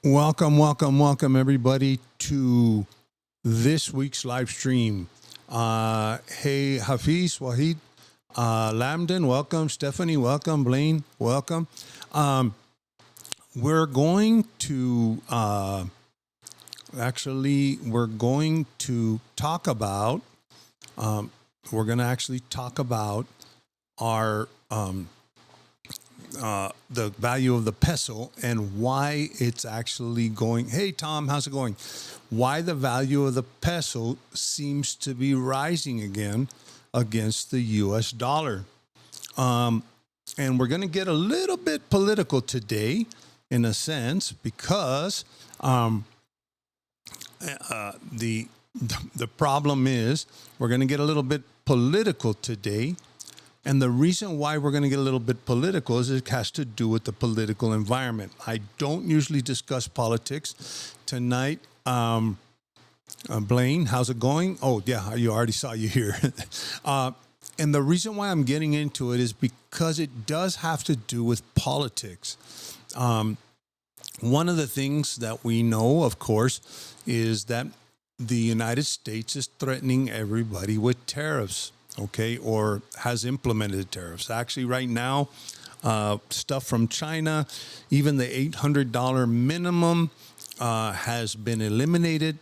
Welcome, everybody, to this week's live stream. Hey, Hafiz, Wahid, Lamden, welcome. Stephanie, welcome. Blaine, welcome. We're going to talk about. We're going to actually talk about our the value of the peso and why it's actually going. Hey, Tom, how's it going? Why the value of the peso seems to be rising again against the U.S. dollar. And we're going to get a little bit political today, in a sense, because the problem is we're going to get a little bit political today. And the reason why we're going to get a little bit political is it has to do with the political environment. I don't usually discuss politics. Tonight, Blaine, how's it going? Oh, yeah, you already saw you here. And the reason why I'm getting into it is because it does have to do with politics. One of the things that we know, of course, is that the United States is threatening everybody with tariffs. Okay, or has implemented tariffs. Actually, right now, stuff from China, even the $800 minimum has been eliminated.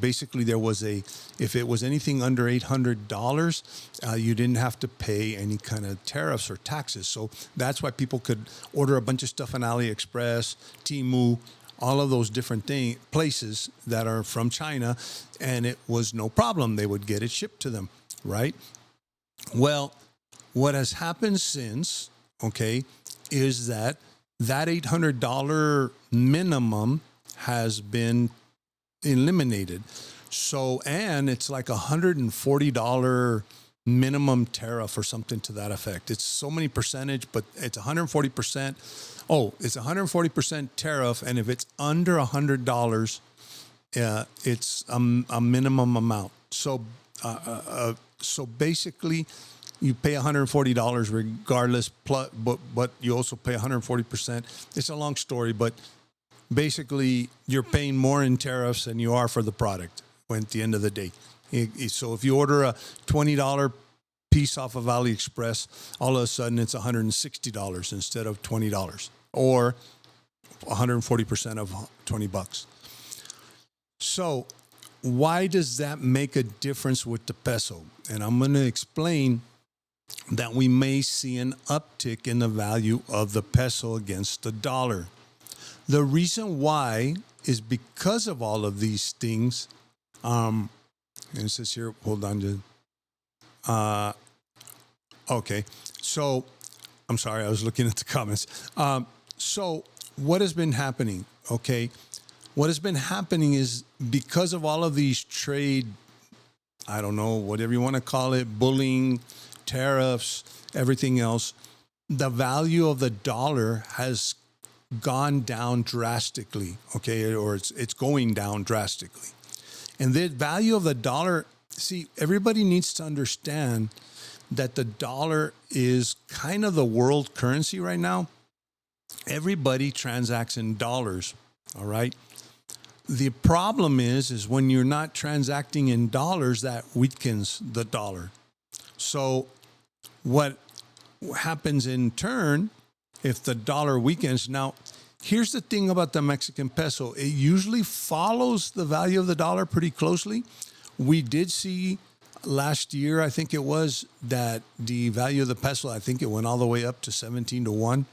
Basically, if it was anything under $800, you didn't have to pay any kind of tariffs or taxes. So that's why people could order a bunch of stuff on AliExpress, Temu, all of those different places that are from China, and it was no problem. They would get it shipped to them. Right? Well, what has happened since, okay, is that $800 minimum has been eliminated. So, and it's like $140 minimum tariff or something to that effect. It's so many percentage, but it's 140%. Oh, it's 140% tariff. And if it's under $100, it's a minimum amount. So basically, you pay $140 regardless, but you also pay 140%. It's a long story, but basically, you're paying more in tariffs than you are for the product at the end of the day. So if you order a $20 piece off of AliExpress, all of a sudden it's $160 instead of $20, or 140% of $20. So why does that make a difference with the peso? And I'm going to explain that we may see an uptick in the value of the peso against the dollar. The reason why is because of all of these things. And it says here, hold on. Okay. So I'm sorry, I was looking at the comments. So what has been happening? Okay. What has been happening is because of all of these trade, I don't know, whatever you want to call it, bullying, tariffs, everything else, the value of the dollar has gone down drastically, okay, or it's going down drastically. And the value of the dollar, see, everybody needs to understand that the dollar is kind of the world currency right now. Everybody transacts in dollars, all right? The problem is when you're not transacting in dollars, that weakens the dollar. So what happens in turn, if the dollar weakens, now here's the thing about the Mexican peso. It usually follows the value of the dollar pretty closely. We did see last year, I think it was, that the value of the peso, I think it went all the way up to 17-1.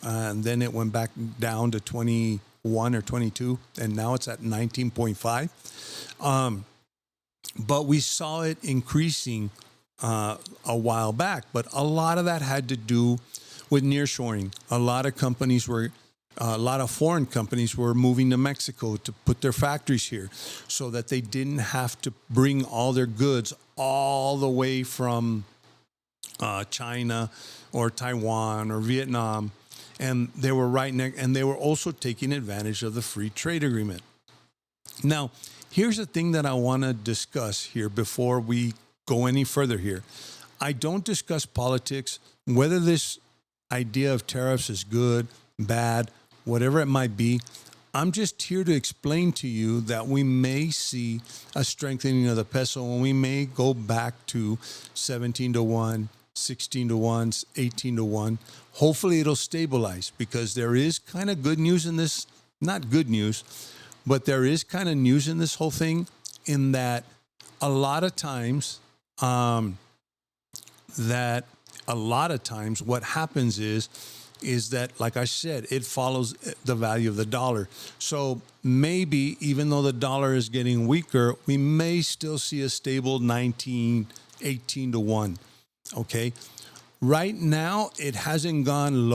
And then it went back down to 21 or 22, and now it's at 19.5. But we saw it increasing a while back. But a lot of that had to do with nearshoring. A lot of foreign companies were moving to Mexico to put their factories here so that they didn't have to bring all their goods all the way from China or Taiwan or Vietnam. And they were and they were also taking advantage of the free trade agreement. Now, here's the thing that I want to discuss here before we go any further here. I don't discuss politics, whether this idea of tariffs is good, bad, whatever it might be. I'm just here to explain to you that we may see a strengthening of the peso, and we may go back to 17 to 1, 16 to 1, 18 to 1. Hopefully it'll stabilize, because there is kind of good news in this. Not good news, but there is kind of news in this whole thing, in that a lot of times what happens is that, like I said, it follows the value of the dollar. So maybe even though the dollar is getting weaker, we may still see a stable 19, 18 to 1. Okay. Right now, it hasn't gone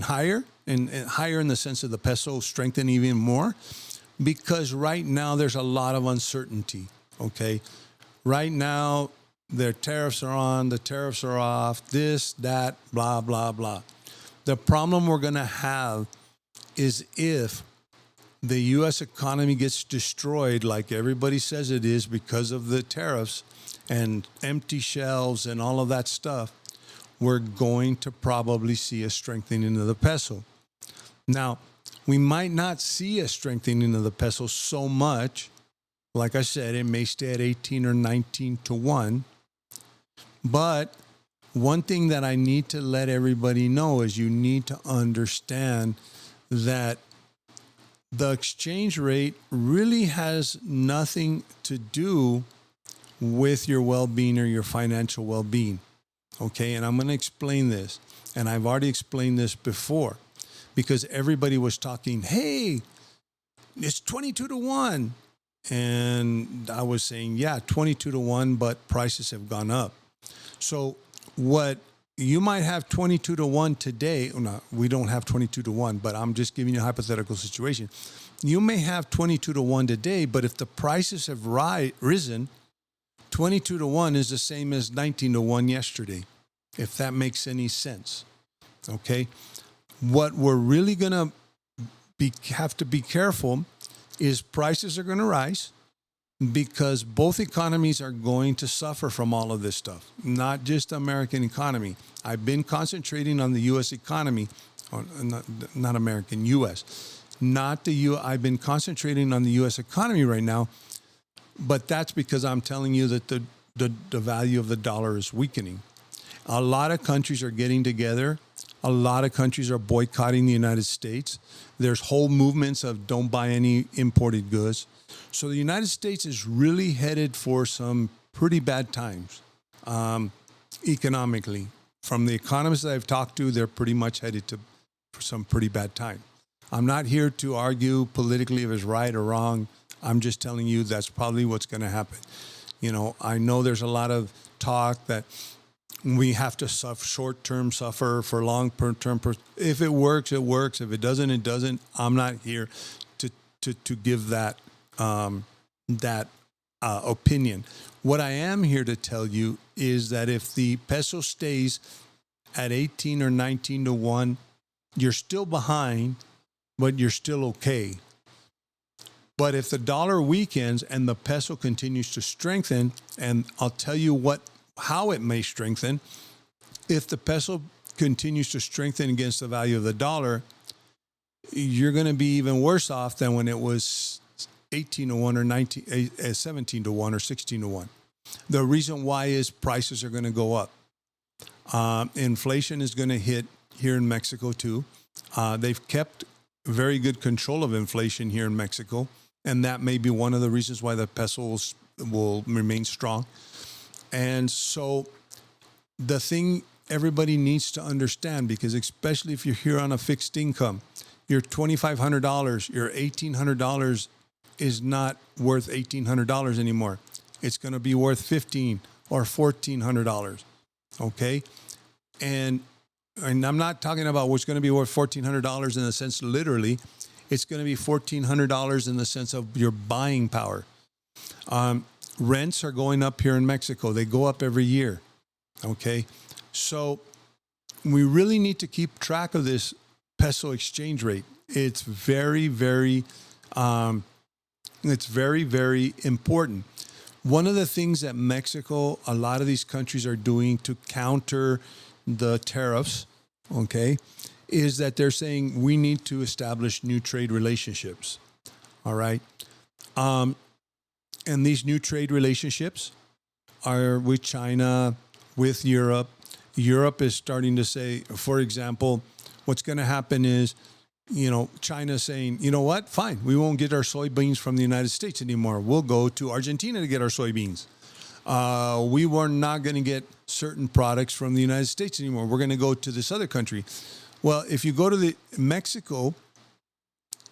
higher, and higher in the sense of the peso strengthening even more, because right now there's a lot of uncertainty. Okay. Right now, their tariffs are on, the tariffs are off, this, that, blah, blah, blah. The problem we're going to have is if the U.S. economy gets destroyed like everybody says it is because of the tariffs and empty shelves and all of that stuff, we're going to probably see a strengthening of the peso. Now, we might not see a strengthening of the peso so much. Like I said, it may stay at 18 or 19 to 1. But one thing that I need to let everybody know is you need to understand that the exchange rate really has nothing to do with your well-being or your financial well-being. Okay, and I'm going to explain this. And I've already explained this before, because everybody was talking, hey, it's 22 to 1. And I was saying, yeah, 22 to 1, but prices have gone up. So what you might have 22 to 1 today, or not, we don't have 22 to 1, but I'm just giving you a hypothetical situation. You may have 22 to 1 today, but if the prices have risen, 22 to 1 is the same as 19 to 1 yesterday, if that makes any sense. Okay? What we're really going to have to be careful is prices are going to rise, because both economies are going to suffer from all of this stuff, not just the American economy. I've been concentrating on the U.S. economy, not American, U.S. I've been concentrating on the U.S. economy right now, but that's because I'm telling you that the value of the dollar is weakening. A lot of countries are getting together. A lot of countries are boycotting the United States. There's whole movements of don't buy any imported goods. So the United States is really headed for some pretty bad times economically. From the economists that I've talked to, they're pretty much headed for some pretty bad time. I'm not here to argue politically if it's right or wrong. I'm just telling you that's probably what's going to happen. You know, I know there's a lot of talk that we have to short-term suffer for long-term. If it works, it works. If it doesn't, it doesn't. I'm not here to give that opinion. What I am here to tell you is that if the peso stays at 18 or 19 to 1, you're still behind, but you're still okay. But if the dollar weakens and the peso continues to strengthen, and I'll tell you how it may strengthen, if the peso continues to strengthen against the value of the dollar, you're going to be even worse off than when it was 18 to 1 or 17 to 1 or 16 to 1. The reason why is prices are going to go up. Inflation is going to hit here in Mexico too. They've kept very good control of inflation here in Mexico, and that may be one of the reasons why the peso will remain strong. And so the thing everybody needs to understand, because especially if you're here on a fixed income, your $2,500, your $1,800 is not worth $1,800 anymore. It's going to be worth $1,500 or $1,400. Okay? And I'm not talking about what's going to be worth $1,400 in the sense literally. It's going to be $1,400 in the sense of your buying power. Rents are going up here in Mexico. They go up every year. Okay? So we really need to keep track of this peso exchange rate. It's very, very important. One of the things that Mexico, a lot of these countries are doing to counter the tariffs, okay, is that they're saying we need to establish new trade relationships. All right. And these new trade relationships are with China, with Europe. Europe is starting to say, for example, what's going to happen is, China's saying, you know what? Fine. We won't get our soybeans from the United States anymore. We'll go to Argentina to get our soybeans. We were not going to get certain products from the United States anymore. We're going to go to this other country. Well, if you go to Mexico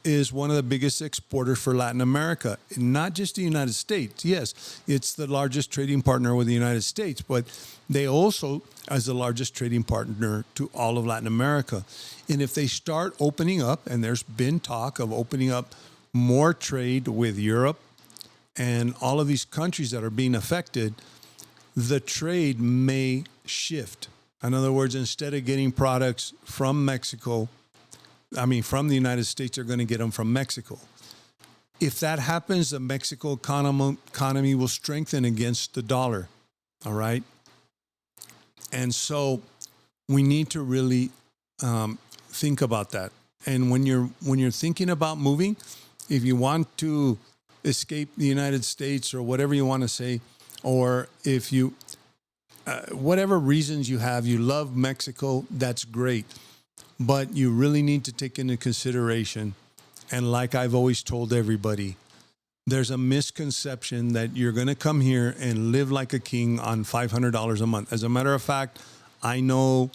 is one of the biggest exporters for Latin America, not just the United States. Yes, it's the largest trading partner with the United States, but they also as the largest trading partner to all of Latin America. And if they start opening up, and there's been talk of opening up more trade with Europe and all of these countries that are being affected, the trade may shift. In other words, instead of getting products from from the United States, they're going to get them from Mexico. If that happens, the Mexico economy will strengthen against the dollar. All right. And so we need to really think about that. And when you're thinking about moving, if you want to escape the United States or whatever you want to say, or if you, whatever reasons you have, you love Mexico, that's great. But you really need to take into consideration, and like I've always told everybody, there's a misconception that you're going to come here and live like a king on $500 a month. As a matter of fact, I know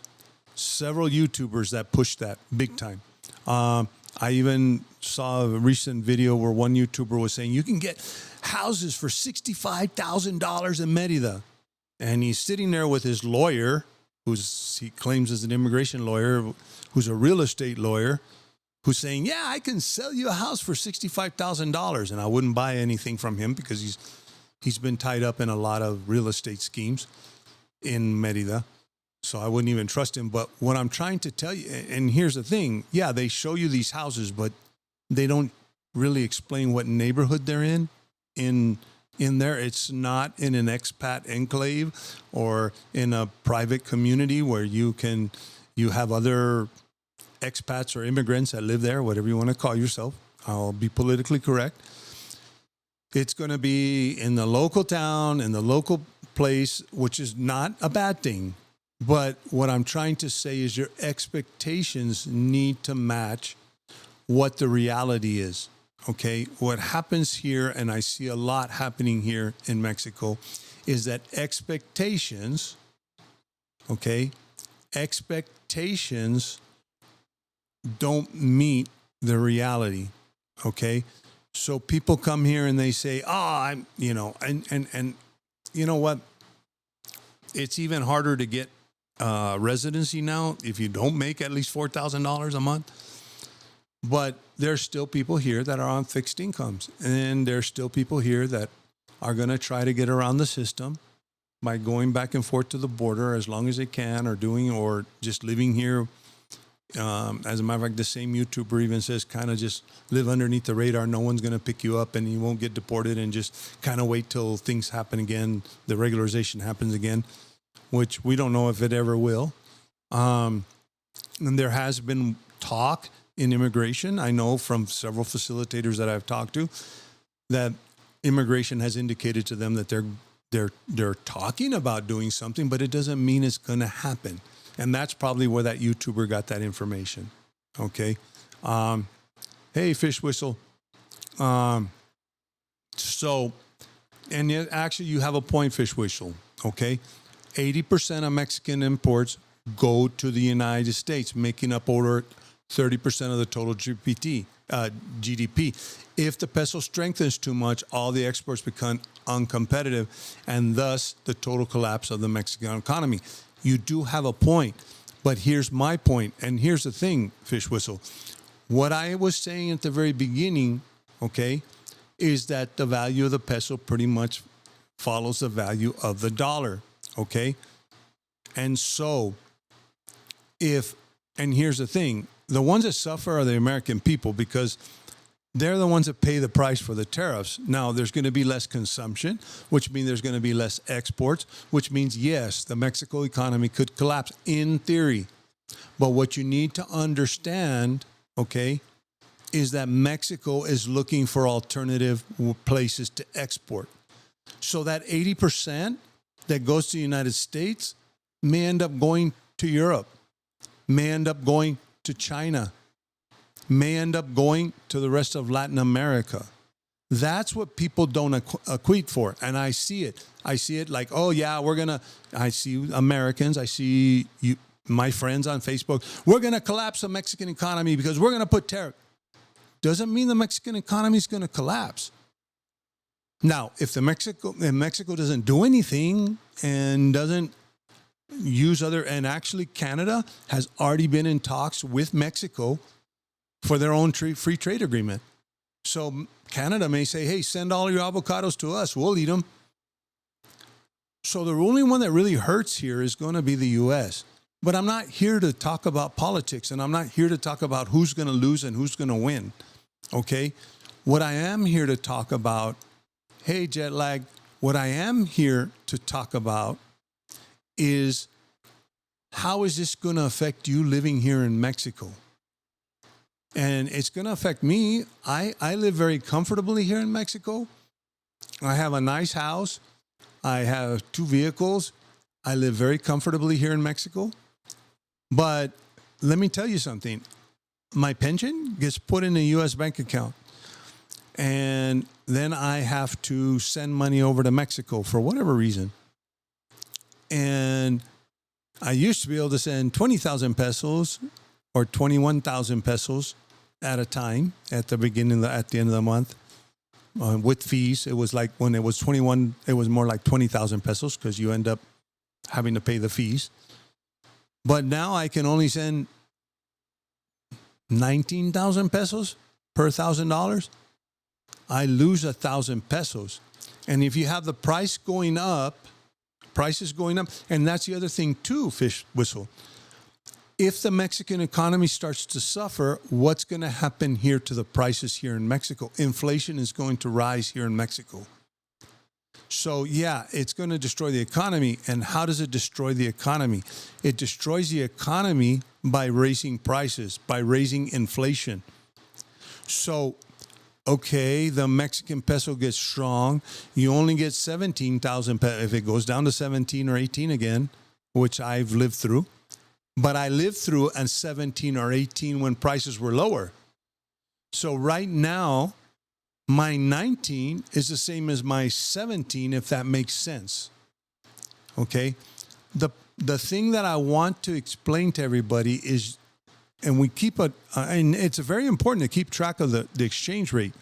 several YouTubers that push that big time. I even saw a recent video where one YouTuber was saying you can get houses for $65,000 in Merida. And he's sitting there with his lawyer, he claims is an immigration lawyer, who's a real estate lawyer, who's saying, yeah, I can sell you a house for $65,000. And I wouldn't buy anything from him because he's been tied up in a lot of real estate schemes in Merida. So I wouldn't even trust him. But what I'm trying to tell you, and here's the thing, yeah, they show you these houses, but they don't really explain what neighborhood they're in there. It's not in an expat enclave or in a private community where you have other expats or immigrants that live there, whatever you want to call yourself. I'll be politically correct. It's going to be in the local town, in the local place, which is not a bad thing. But what I'm trying to say is your expectations need to match what the reality is. Okay, what happens here, and I see a lot happening here in Mexico, is that expectations don't meet the reality. Okay, so people come here and they say, and you know what? It's even harder to get residency now if you don't make at least $4,000 a month. But there's still people here that are on fixed incomes. And there's still people here that are going to try to get around the system by going back and forth to the border as long as they can, or just living here. As a matter of fact, the same YouTuber even says kind of just live underneath the radar. No one's going to pick you up and you won't get deported, and just kind of wait till things happen again. The regularization happens again, which we don't know if it ever will. And there has been talk in immigration. I know from several facilitators that I've talked to that immigration has indicated to them that they're talking about doing something, but it doesn't mean it's going to happen. And that's probably where that YouTuber got that information. Okay. Hey, Fish Whistle. So, and yet actually you have a point, Fish Whistle. Okay. 80% of Mexican imports go to the United States, making up over 30% of the total GDP. If the peso strengthens too much, all the exports become uncompetitive, and thus the total collapse of the Mexican economy. You do have a point, but here's my point, and here's the thing, Fish Whistle. What I was saying at the very beginning, okay, is that the value of the peso pretty much follows the value of the dollar, okay? And so and here's the thing, the ones that suffer are the American people because they're the ones that pay the price for the tariffs. Now, there's going to be less consumption, which means there's going to be less exports, which means, yes, the Mexico economy could collapse in theory. But what you need to understand, okay, is that Mexico is looking for alternative places to export. So that 80% that goes to the United States may end up going to Europe, may end up going to China, may end up going to the rest of Latin America. That's what people don't acquit for. And I see it. I see it like, oh, yeah, I see Americans, I see you, my friends on Facebook, we're going to collapse the Mexican economy because we're going to put tariff. Doesn't mean the Mexican economy is going to collapse. Now, if Mexico doesn't do anything and doesn't use and actually Canada has already been in talks with Mexico for their own free trade agreement. So Canada may say, hey, send all your avocados to us. We'll eat them. So the only one that really hurts here is going to be the U.S. But I'm not here to talk about politics, and I'm not here to talk about who's going to lose and who's going to win. Okay? What I am here to talk about, hey, jet lag, what I am here to talk about is how is this going to affect you living here in Mexico? And it's going to affect me. I live very comfortably here in Mexico. I have a nice house. I have 2 vehicles. I live very comfortably here in Mexico. But let me tell you something. My pension gets put in a U.S. bank account. And then I have to send money over to Mexico for whatever reason. And I used to be able to send 20,000 pesos or 21,000 pesos at a time at the beginning, at the end of the month, with fees. It was like when it was 21, it was more like 20,000 pesos because you end up having to pay the fees. But now I can only send 19,000 pesos per $1,000. I lose 1,000 pesos. And if you have the prices going up, and that's the other thing too, Fish Whistle. If the Mexican economy starts to suffer, what's going to happen here to the prices here in Mexico? Inflation is going to rise here in Mexico. So yeah, it's going to destroy the economy. And how does it destroy the economy? It destroys the economy by raising prices, by raising inflation. So, okay, the Mexican peso gets strong. You only get 17,000 pesos. If it goes down to 17 or 18 again, which I've lived through. But I lived through at 17 or 18 when prices were lower. So right now, my 19 is the same as my 17, if that makes sense. Okay? The thing that I want to explain to everybody is, and we keep and it's very important to keep track of the exchange rate,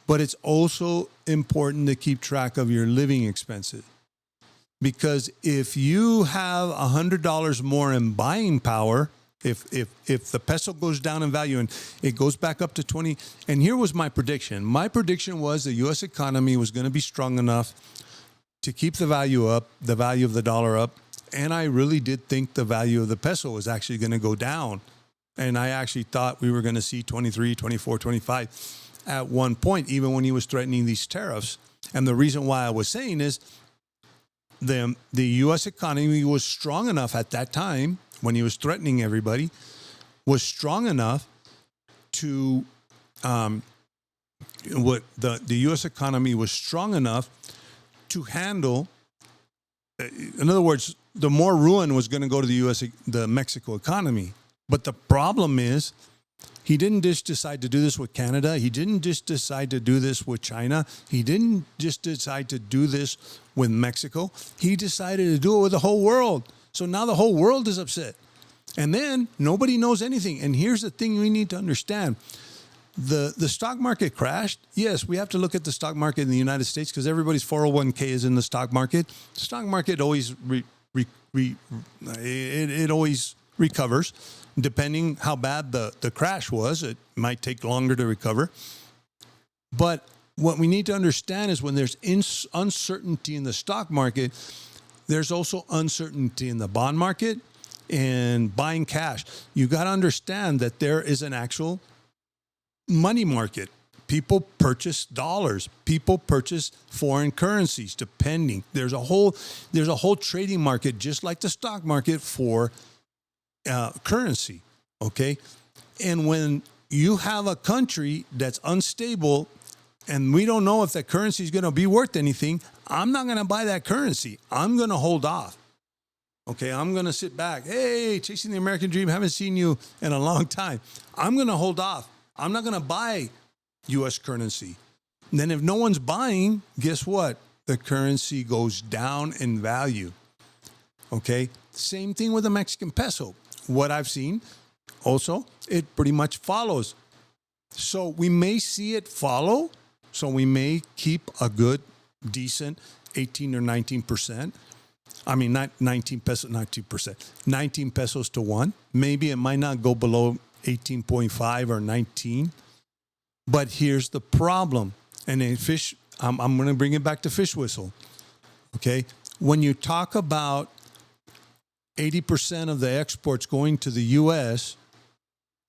but it's also important to keep track of your living expenses. Because if you have $100 more in buying power, if the peso goes down in value and it goes back up to 20, and here was my prediction. My prediction was the U.S. economy was going to be strong enough to keep the value up, the value of the dollar up, and I really did think the value of the peso was actually going to go down. And I actually thought we were going to see 23, 24, 25 at one point, even when he was threatening these tariffs. And the reason why I was saying is the U.S. economy was strong enough at that time, when he was threatening everybody, was strong enough to, the U.S. economy was strong enough to handle, in other words, the more ruin was going to go to the Mexico economy. But the problem is, he didn't just decide to do this with Canada. He didn't just decide to do this with China. He didn't just decide to do this with Mexico. He decided to do it with the whole world. So now the whole world is upset. And then nobody knows anything. And here's the thing we need to understand. The stock market crashed. Yes, we have to look at the stock market in the United States because everybody's 401k is in the stock market. The stock market always it always recovers. Depending how bad the crash was, it might take longer to recover. But what we need to understand is when there's uncertainty in the stock market, there's also uncertainty in the bond market and buying cash. You got to understand that there is an actual money market. People purchase dollars. People purchase foreign currencies, depending. There's a whole trading market, just like the stock market, for currency, okay? And when you have a country that's unstable and we don't know if that currency is going to be worth anything, I'm not going to buy that currency. I'm going to hold off. Okay, I'm going to sit back. Hey, chasing the American dream. Haven't seen you in a long time. I'm going to hold off. I'm not going to buy U.S. currency. And then if no one's buying, guess what? The currency goes down in value. Okay, same thing with the Mexican peso. What I've seen also, it pretty much follows. So we may see it follow. So we may keep a good, decent 18 or 19%. I mean, not 19 pesos, not 2%, 19 pesos to one. Maybe it might not go below 18.5 or 19. But here's the problem. And in fish, I'm going to bring it back to fish whistle. Okay. When you talk about 80% of the exports going to the U.S.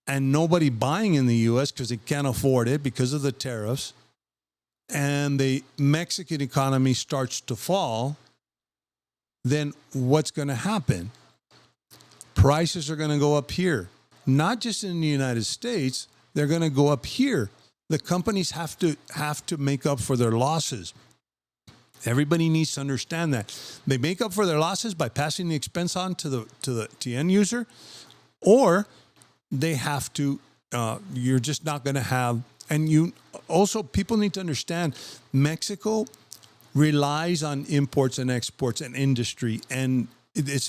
and nobody buying in the U.S. because they can't afford it because of the tariffs, and the Mexican economy starts to fall, then what's going to happen? Prices are going to go up here. Not just in the United States, they're going to go up here. The companies have to make up for their losses. Everybody needs to understand that. They make up for their losses by passing the expense on to the end user, or they have to, you're just not going to have, and you also, people need to understand, Mexico relies on imports and exports and industry, and it's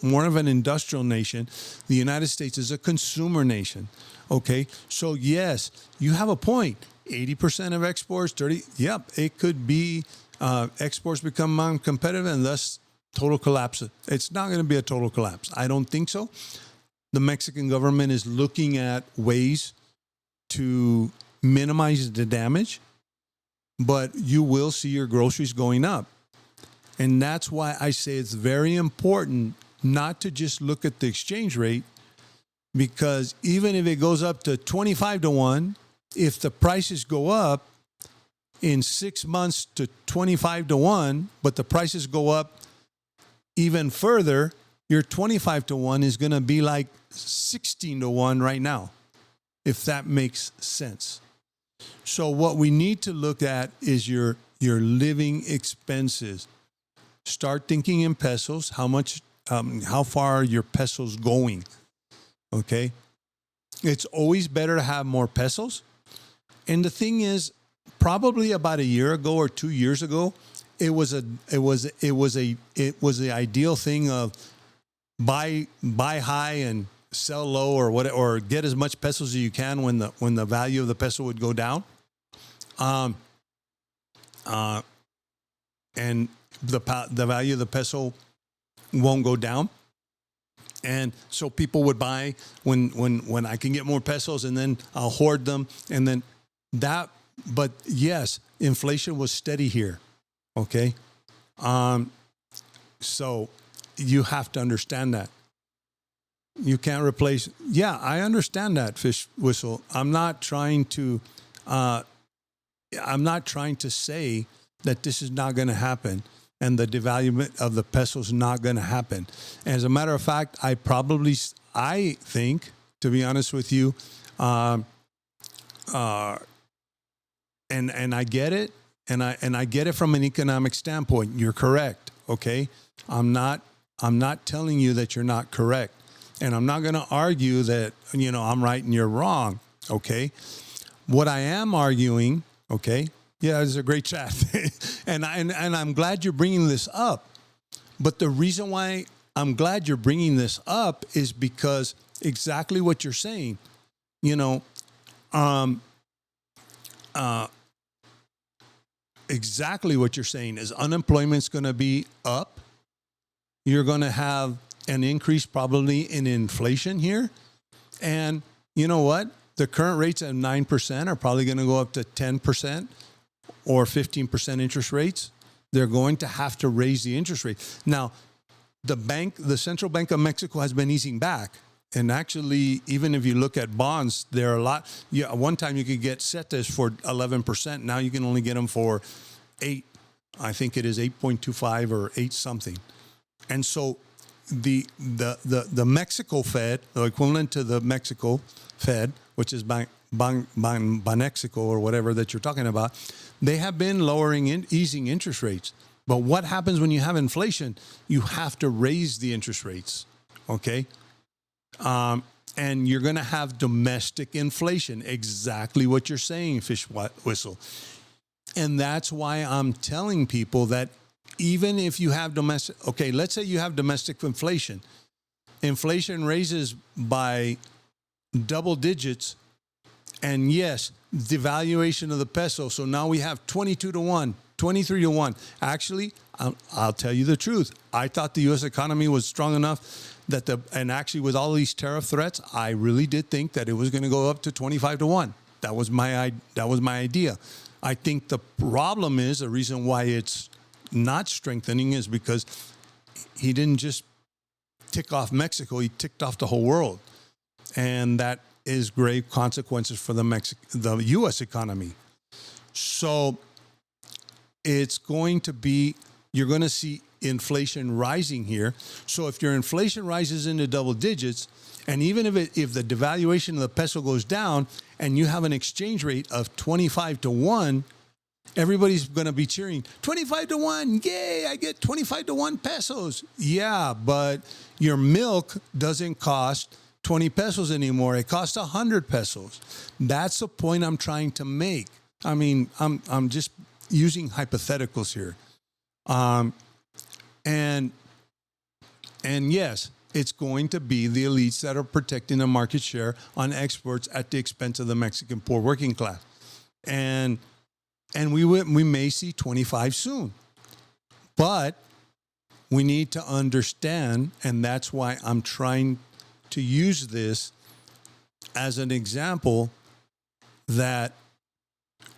more of an industrial nation. The United States is a consumer nation. Okay, so yes, you have a point. 80% of exports, 30. Yep, it could be exports become non-competitive and thus total collapse. It's not going to be a total collapse. I don't think so. The Mexican government is looking at ways to minimize the damage, but you will see your groceries going up. And that's why I say it's very important not to just look at the exchange rate, because even if it goes up to 25 to 1, if the prices go up in 6 months to 25 to 1, but the prices go up even further, your 25 to 1 is going to be like 16 to 1 right now, if that makes sense. So what we need to look at is your living expenses. Start thinking in pesos. How far are your pesos going? Okay. It's always better to have more pesos. And the thing is, probably about a year ago or 2 years ago, it was the ideal thing of buy high and sell low, or get as much pesos as you can when the value of the peso would go down. And the value of the peso won't go down. And so people would buy when I can get more pesos, and then I'll hoard them. And then but yes, inflation was steady here. Okay. So you have to understand that. You can't replace. Yeah, I understand that, fish whistle. I'm not trying to say that this is not going to happen and the devaluation of the peso is not going to happen. As a matter of fact, I think, to be honest with you, and I get it, and I get it from an economic standpoint. You're correct. Okay, I'm not telling you that you're not correct, and I'm not going to argue that I'm right and you're wrong. Okay, what I am arguing, okay. Yeah, it's a great chat. and I'm glad you're bringing this up. But the reason why I'm glad you're bringing this up is because exactly what you're saying, exactly what you're saying is unemployment's going to be up. You're going to have an increase probably in inflation here. And you know what? The current rates at 9% are probably going to go up to 10%. Or 15% interest rates. They're going to have to raise the interest rate. Now, the Central Bank of Mexico has been easing back. And actually, even if you look at bonds, there are a lot. Yeah, one time you could get CETES for 11%. Now you can only get them for 8. I think it is 8.25 or 8 something. And so the Mexico Fed, the equivalent to the Mexico Fed, which is Banexico or whatever that you're talking about, they have been easing interest rates. But what happens when you have inflation? You have to raise the interest rates, okay? And you're going to have domestic inflation, exactly what you're saying, Fish Whistle. And that's why I'm telling people that even if you have okay, let's say you have domestic inflation. Inflation raises by double digits. And yes, devaluation of the peso. So now we have 22 to 1, 23 to 1. Actually, I'll tell you the truth. I thought the U.S. economy was strong enough and actually with all these tariff threats, I really did think that it was going to go up to 25 to 1. That was my idea. I think the problem is, the reason why it's not strengthening is because he didn't just tick off Mexico, he ticked off the whole world. And that is grave consequences for the U.S. economy. So it's going to be, you're going to see inflation rising here. So if your inflation rises into double digits, and even if the devaluation of the peso goes down and you have an exchange rate of 25 to 1, everybody's going to be cheering, 25 to 1, yay, I get 25 to 1 pesos. Yeah, but your milk doesn't cost 20 pesos anymore. It costs 100 pesos. That's the point I'm trying to make. I mean, I'm just using hypotheticals here. And yes, it's going to be the elites that are protecting the market share on exports at the expense of the Mexican poor working class. And we may see 25 soon. But we need to understand, and that's why I'm trying to use this as an example, that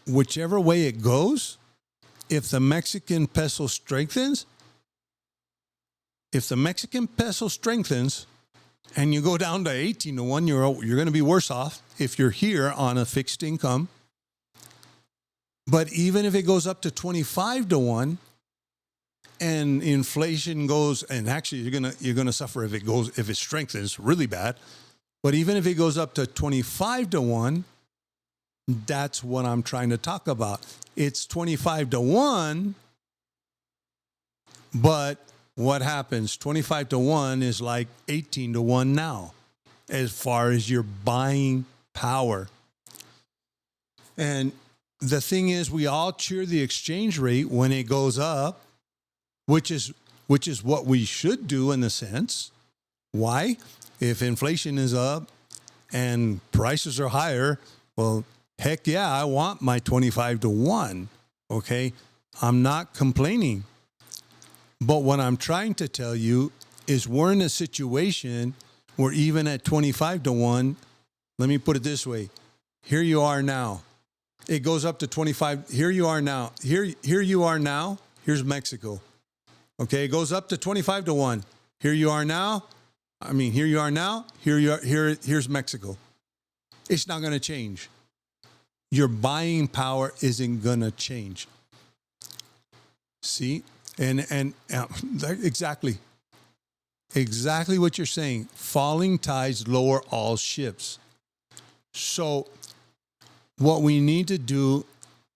whichever way it goes, if the Mexican peso strengthens, and you go down to 18 to 1, you're going to be worse off if you're here on a fixed income. But even if it goes up to 25 to 1 and inflation goes, and actually you're going to suffer if it strengthens really bad. But even if it goes up to 25 to 1, that's what I'm trying to talk about. It's 25 to 1, but what happens? 25 to 1 is like 18 to 1 now, as far as your buying power. And the thing is, we all cheer the exchange rate when it goes up, which is what we should do in a sense. Why? If inflation is up and prices are higher, well, heck yeah, I want my 25 to 1. Okay? I'm not complaining. But what I'm trying to tell you is we're in a situation where even at 25 to 1, let me put it this way. Here you are now. It goes up to 25. Here you are now. Here you are now. Here's Mexico. Okay, it goes up to 25 to 1. Here you are now. Here you are now. Here's Mexico. It's not going to change. Your buying power isn't going to change. See? And exactly what you're saying. Falling tides lower all ships. So what we need to do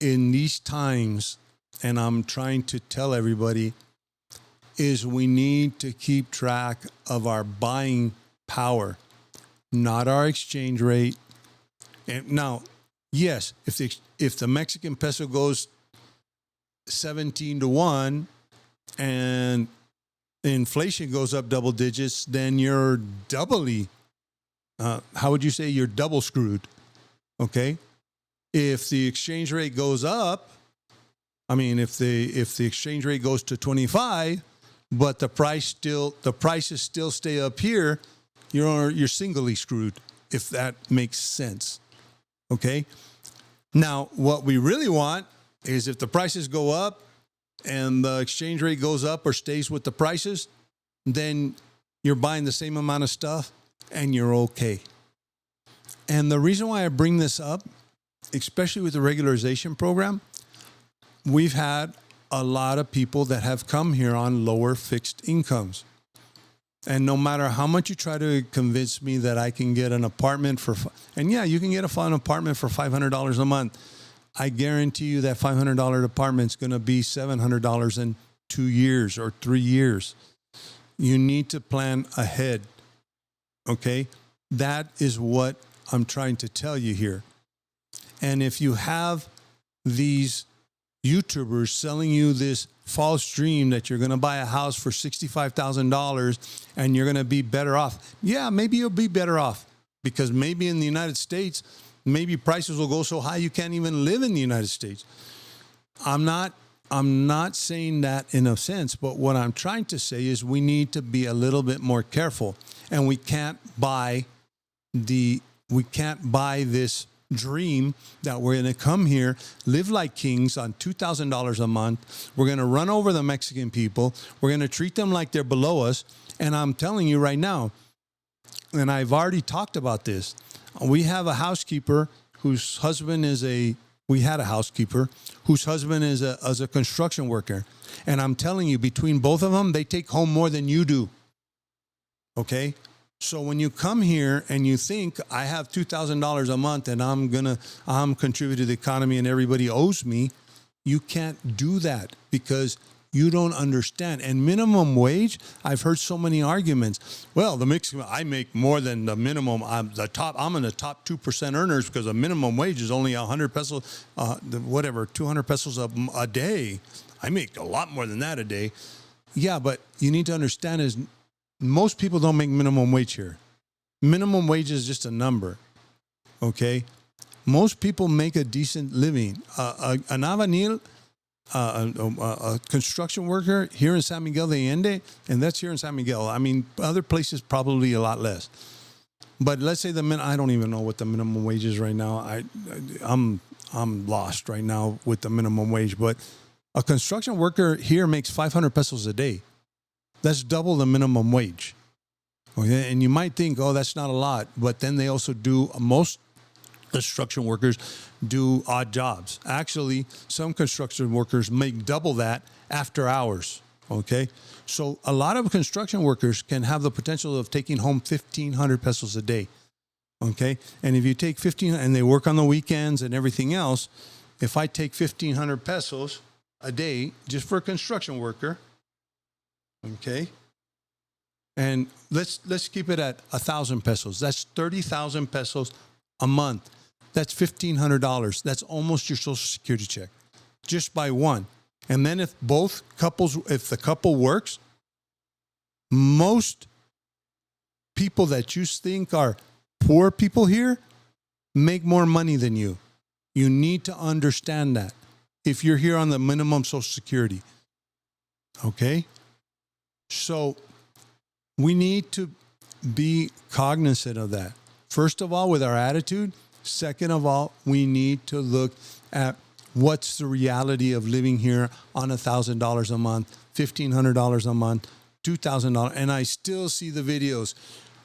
in these times, and I'm trying to tell everybody, is we need to keep track of our buying power, not our exchange rate. And now, yes, if the Mexican peso goes 17 to 1 and inflation goes up double digits, then you're doubly, how would you say, you're double screwed, okay? If the exchange rate goes up, if the exchange rate goes to 25, but the prices still stay up here, you're singly screwed, if that makes sense, okay? Now, what we really want is if the prices go up and the exchange rate goes up or stays with the prices, then you're buying the same amount of stuff and you're okay. And the reason why I bring this up, especially with the regularization program, we've had a lot of people that have come here on lower fixed incomes. And no matter how much you try to convince me that I can get an apartment and yeah, you can get an apartment for $500 a month. I guarantee you that $500 apartment is going to be $700 in 2 years or 3 years. You need to plan ahead. Okay? That is what I'm trying to tell you here. And if you have these YouTubers selling you this false dream that you're going to buy a house for $65,000 and you're going to be better off. Yeah, maybe you'll be better off because maybe in the United States, maybe prices will go so high you can't even live in the United States. I'm not saying that in a sense, but what I'm trying to say is we need to be a little bit more careful, and we can't buy this dream that we're going to come here, live like kings on $2,000 a month. We're going to run over the Mexican people. We're going to treat them like they're below us. And I'm telling you right now, and I've already talked about this, we have a housekeeper whose husband is a construction worker. And I'm telling you, between both of them, they take home more than you do. Okay? So when you come here and you think I have $2,000 a month and I'm contributing to the economy and everybody owes me, you can't do that because you don't understand. And minimum wage, I've heard so many arguments. Well, I make more than the minimum. I'm in the top 2% earners because the minimum wage is only 100 pesos, 200 pesos a day. I make a lot more than that a day. Yeah, but you need to understand is most people don't make minimum wage here. Minimum wage is just a number, okay? Most people make a decent living. An albañil, a construction worker here in San Miguel de Allende, and that's here in San Miguel. I mean, other places probably a lot less. But let's say I don't even know what the minimum wage is right now. I'm lost right now with the minimum wage. But a construction worker here makes 500 pesos a day. That's double the minimum wage. Okay? And you might think, oh, that's not a lot. But then they also most construction workers do odd jobs. Actually, some construction workers make double that after hours. Okay? So a lot of construction workers can have the potential of taking home 1,500 pesos a day. Okay? And if you take 1,500 and they work on the weekends and everything else, if I take 1,500 pesos a day just for a construction worker, okay, and let's keep it at 1,000 pesos. That's 30,000 pesos a month. That's $1,500. That's almost your Social Security check, just by one. And then if the couple works, most people that you think are poor people here make more money than you. You need to understand that if you're here on the minimum Social Security. Okay? So we need to be cognizant of that. First of all, with our attitude. Second of all, we need to look at what's the reality of living here on $1,000 a month, $1,500 a month, $2,000. And I still see the videos.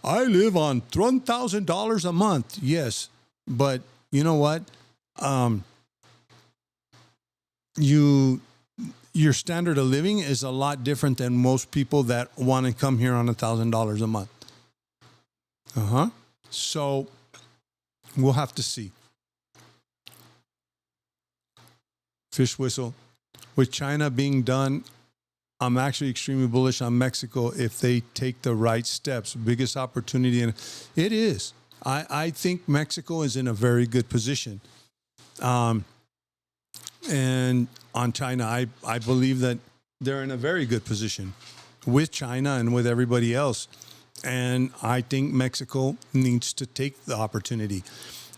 I live on $1,000 a month. Yes, but you know what? Your standard of living is a lot different than most people that want to come here on $1,000 a month. So we'll have to see. Fish whistle. With China being done, I'm actually extremely bullish on Mexico if they take the right steps. Biggest opportunity, and it is. I think Mexico is in a very good position. And on China, I believe that they're in a very good position with China and with everybody else. And I think Mexico needs to take the opportunity.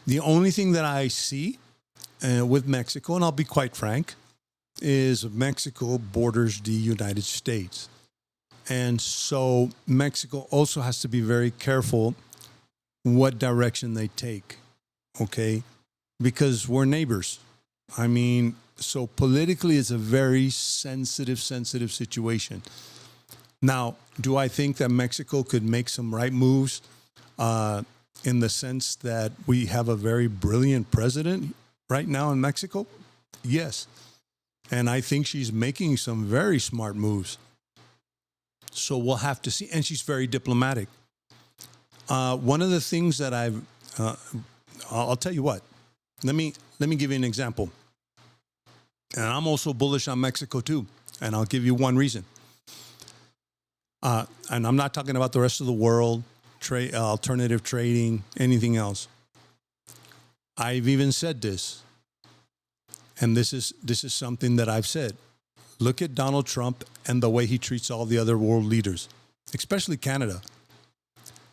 The only thing that I see with Mexico, and I'll be quite frank, is Mexico borders the United States. And so Mexico also has to be very careful what direction they take, okay? Because we're neighbors. I mean, so politically it's a very sensitive situation. Now, do I think that Mexico could make some right moves in the sense that we have a very brilliant president right now in Mexico? Yes. And I think she's making some very smart moves. So we'll have to see. And she's very diplomatic. One of the things that I'll tell you what. Let me give you an example. And I'm also bullish on Mexico too. And I'll give you one reason. And I'm not talking about the rest of the world, alternative trading, anything else. I've even said this, and this is something that I've said. Look at Donald Trump and the way he treats all the other world leaders, especially Canada.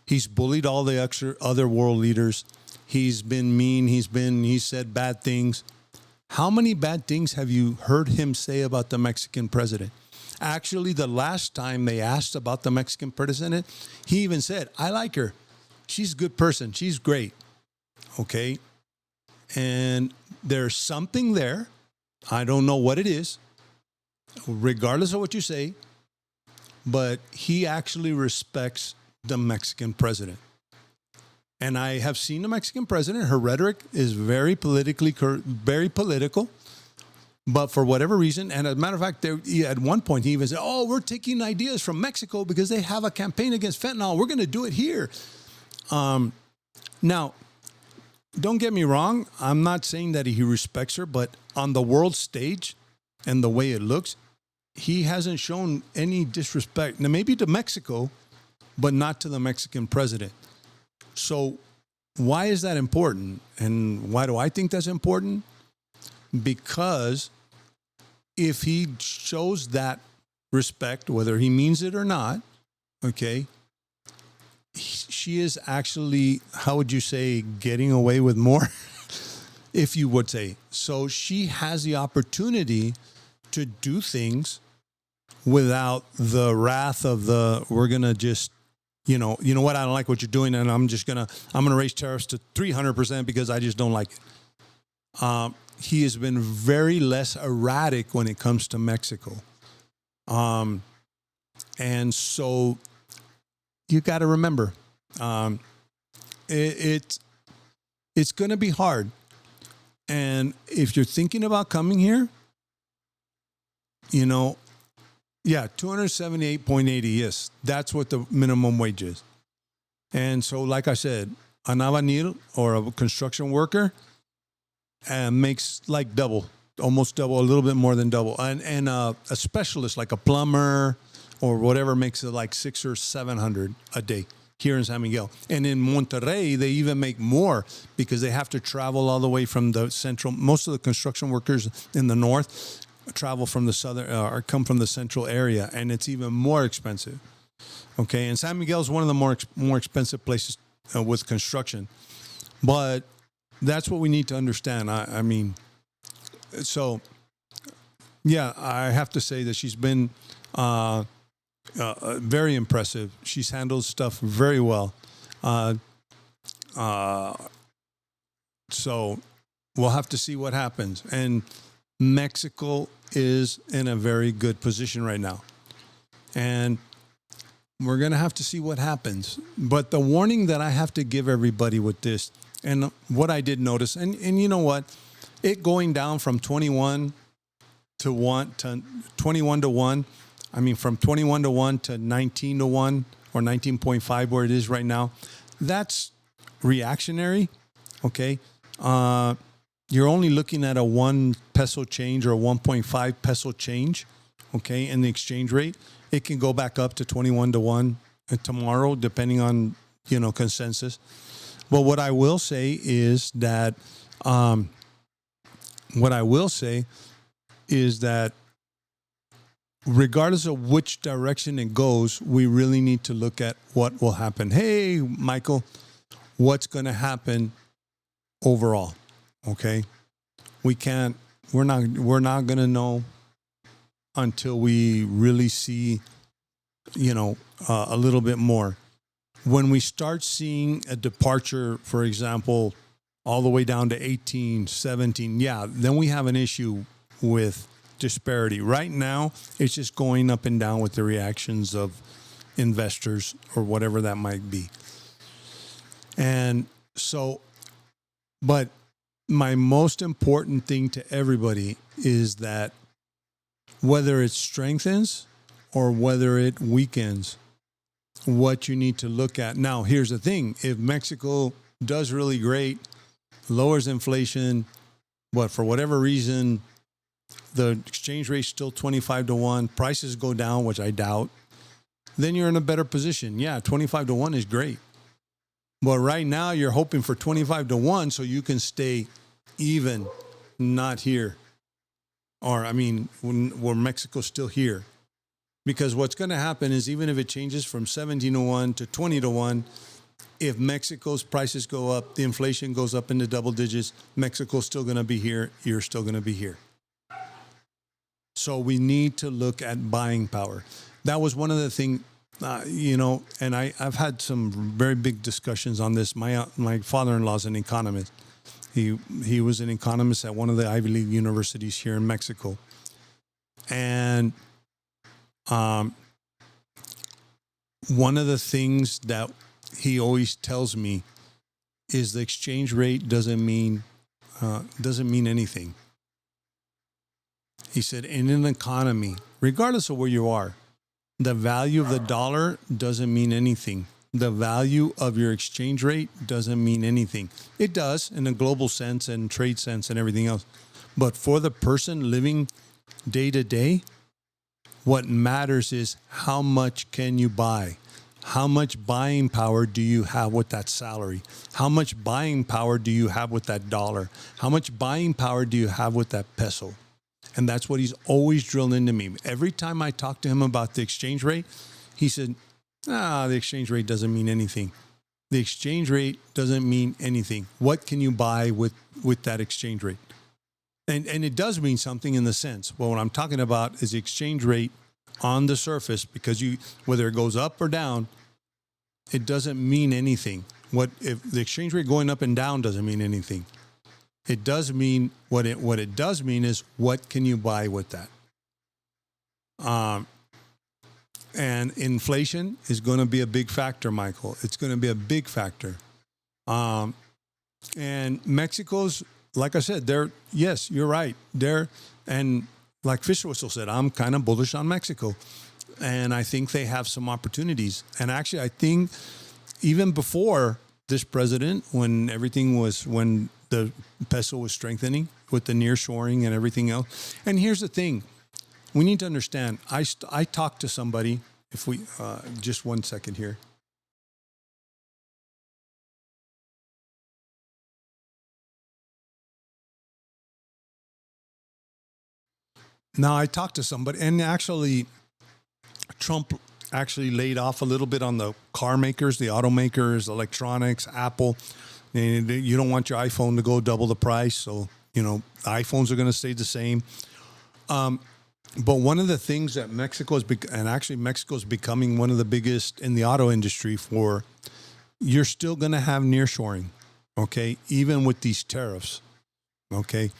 He's bullied all the other world leaders. He's been mean. He's said bad things. How many bad things have you heard him say about the Mexican president? Actually, the last time they asked about the Mexican president, he even said, I like her. She's a good person. She's great. Okay. And there's something there. I don't know what it is, regardless of what you say, but he actually respects the Mexican president. And I have seen the Mexican president. Her rhetoric is very political. But for whatever reason, and as a matter of fact, at one point he even said, oh, we're taking ideas from Mexico because they have a campaign against fentanyl. We're going to do it here. Now, don't get me wrong. I'm not saying that he respects her, but on the world stage and the way it looks, he hasn't shown any disrespect. Now, maybe to Mexico, but not to the Mexican president. So why is that important? And why do I think that's important? Because if he shows that respect, whether he means it or not, okay, she is actually, how would you say, getting away with more, if you would say. So she has the opportunity to do things without the wrath of we're going to just, you know what, I don't like what you're doing, and I'm going to raise tariffs to 300% because I just don't like it. He has been very less erratic when it comes to Mexico. And so you got to remember, it's going to be hard. And if you're thinking about coming here, 278.80, yes, that's what the minimum wage is. And so, like I said, an albañil or a construction worker makes like double, almost double, a little bit more than double. And a specialist like a plumber or whatever makes it like $600 or $700 a day here in San Miguel. And in Monterrey, they even make more because they have to travel all the way from the central. Most of the construction workers in the north travel from the southern or come from the central area, and it's even more expensive. Okay, and San Miguel is one of the more expensive places with construction, but that's what we need to understand. I mean, so yeah, I have to say that she's been very impressive. She's handled stuff very well. So we'll have to see what happens. And Mexico is in a very good position right now. And we're going to have to see what happens. But the warning that I have to give everybody with this, and what I did notice, and you know what, it going down from 21 to 1 to 21 to 1, I mean, from 21 to 1 to 19 to 1 or 19.5 where it is right now, that's reactionary, okay? You're only looking at a 1 peso change or a 1.5 peso change, okay, in the exchange rate. It can go back up to 21 to 1 tomorrow, depending on, consensus. But what I will say is that, regardless of which direction it goes, we really need to look at what will happen. Hey, Michael, what's going to happen overall? Okay, we're not going to know until we really see, a little bit more. When we start seeing a departure, for example, all the way down to 18, 17, yeah, then we have an issue with disparity. Right now, it's just going up and down with the reactions of investors or whatever that might be. And so, but my most important thing to everybody is that whether it strengthens or whether it weakens, what you need to look at. Now, here's the thing. If Mexico does really great, lowers inflation, but for whatever reason, the exchange rate's still 25 to 1, prices go down, which I doubt, then you're in a better position. Yeah, 25 to 1 is great. But right now you're hoping for 25 to 1 so you can stay even, not here. Or, where Mexico's still here. Because what's going to happen is even if it changes from 17 to 1 to 20 to 1, if Mexico's prices go up, the inflation goes up into double digits, Mexico's still going to be here, you're still going to be here. So we need to look at buying power. That was one of the things, and I've had some very big discussions on this. My father-in-law's an economist. He was an economist at one of the Ivy League universities here in Mexico. And one of the things that he always tells me is the exchange rate doesn't mean anything. He said, in an economy, regardless of where you are, the value of the dollar doesn't mean anything. The value of your exchange rate doesn't mean anything. It does in a global sense and trade sense and everything else. But for the person living day to day, what matters is how much can you buy? How much buying power do you have with that salary? How much buying power do you have with that dollar? How much buying power do you have with that peso? And that's what he's always drilled into me. Every time I talk to him about the exchange rate, he said, the exchange rate doesn't mean anything. The exchange rate doesn't mean anything. What can you buy with that exchange rate? And it does mean something in the sense. Well, what I'm talking about is the exchange rate on the surface, because whether it goes up or down, it doesn't mean anything. If the exchange rate going up and down doesn't mean anything. It does mean what it does mean is what can you buy with that? And inflation is going to be a big factor, Michael. It's going to be a big factor. And Mexico's, like I said, yes, you're right. And like Fisher Whistle said, I'm kind of bullish on Mexico. And I think they have some opportunities. And actually, I think even before this president, when the peso was strengthening with the nearshoring and everything else. And here's the thing. We need to understand, I talked to somebody, if we, just 1 second here. Now, I talked to somebody, and actually, Trump actually laid off a little bit on the car makers, the automakers, electronics, Apple. And you don't want your iPhone to go double the price. So, iPhones are going to stay the same. But one of the things that Mexico is becoming one of the biggest in the auto industry you're still going to have nearshoring, okay, even with these tariffs, okay.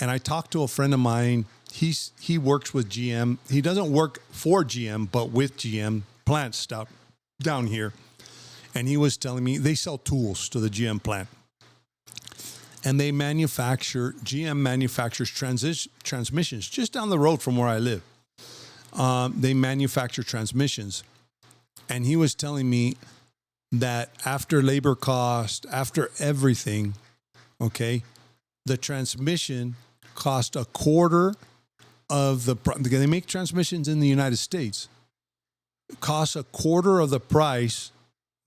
And I talked to a friend of mine. He works with GM. He doesn't work for GM, but with GM plants down here. And he was telling me they sell tools to the GM plant. And GM manufactures transmissions just down the road from where I live. They manufacture transmissions. And he was telling me that after labor cost, after everything, okay, the transmission cost a quarter of they make transmissions in the United States. It costs a quarter of the price.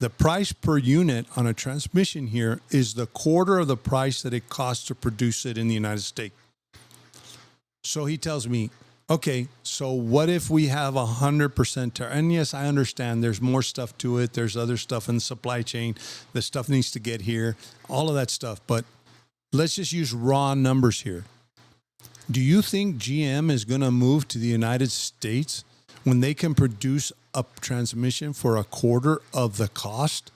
The price per unit on a transmission here is the quarter of the price that it costs to produce it in the United States. So he tells me, okay, so what if we have 100% tariff? And yes, I understand there's more stuff to it. There's other stuff in the supply chain. The stuff needs to get here, all of that stuff. But let's just use raw numbers here. Do you think GM is going to move to the United States when they can produce a transmission for a quarter of the cost?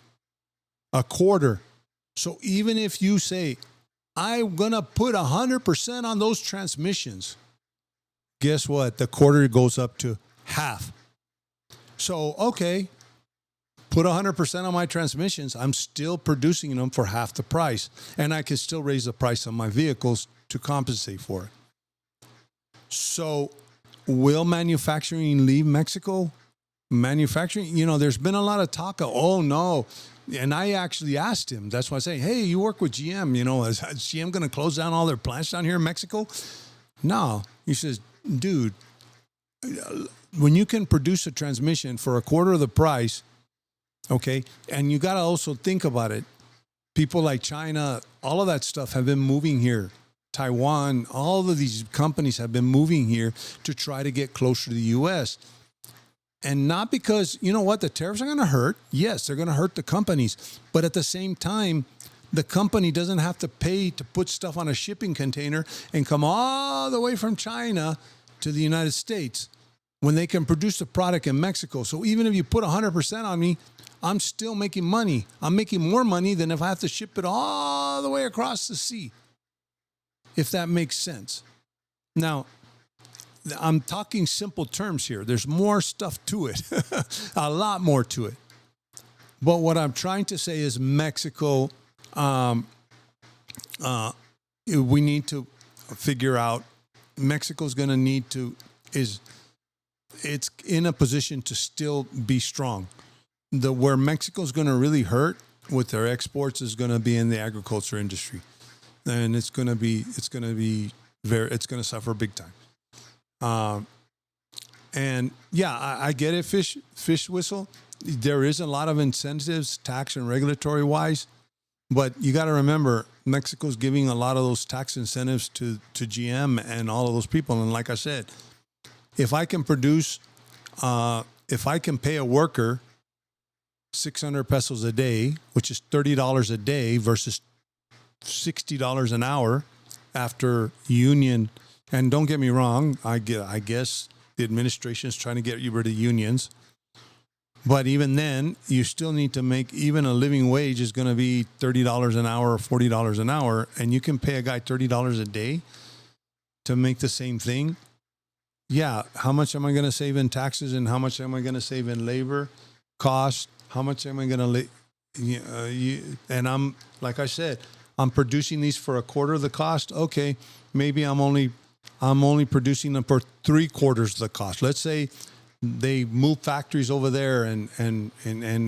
A quarter. So even if you say, I'm going to put 100% on those transmissions, guess what? The quarter goes up to half. So, okay, put 100% on my transmissions. I'm still producing them for half the price. And I can still raise the price on my vehicles to compensate for it. So will manufacturing leave Mexico? Manufacturing, there's been a lot of talk of, oh no. And I actually asked him, that's why I say, hey, you work with GM, is GM going to close down all their plants down here in Mexico? No. He says, dude, when you can produce a transmission for a quarter of the price, okay, and you got to also think about it. People like China, all of that stuff have been moving here. Taiwan, all of these companies have been moving here to try to get closer to the U.S., and not because, the tariffs are going to hurt. Yes, they're going to hurt the companies. But at the same time, the company doesn't have to pay to put stuff on a shipping container and come all the way from China to the United States when they can produce the product in Mexico. So even if you put 100% on me, I'm still making money. I'm making more money than if I have to ship it all the way across the sea, if that makes sense. Now, I'm talking simple terms here. There's more stuff to it, a lot more to it. But what I'm trying to say is Mexico, we need to figure out, Mexico's going to need to, it's in a position to still be strong. Where Mexico's going to really hurt with their exports is going to be in the agriculture industry. And it's going to suffer big time. And yeah, I get it. Fish whistle. There is a lot of incentives, tax and regulatory wise, but you got to remember Mexico's giving a lot of those tax incentives to GM and all of those people. And like I said, if I can pay a worker 600 pesos a day, which is $30 a day versus $60 an hour after union. And don't get me wrong, I guess the administration is trying to get rid of unions. But even then, you still need to make, even a living wage is going to be $30 an hour or $40 an hour. And you can pay a guy $30 a day to make the same thing. Yeah, how much am I going to save in taxes and how much am I going to save in labor cost? How much am I going to, and I'm, like I said, I'm producing these for a quarter of the cost. Okay, maybe I'm only producing them for 3/4 the cost. Let's say they move factories over there and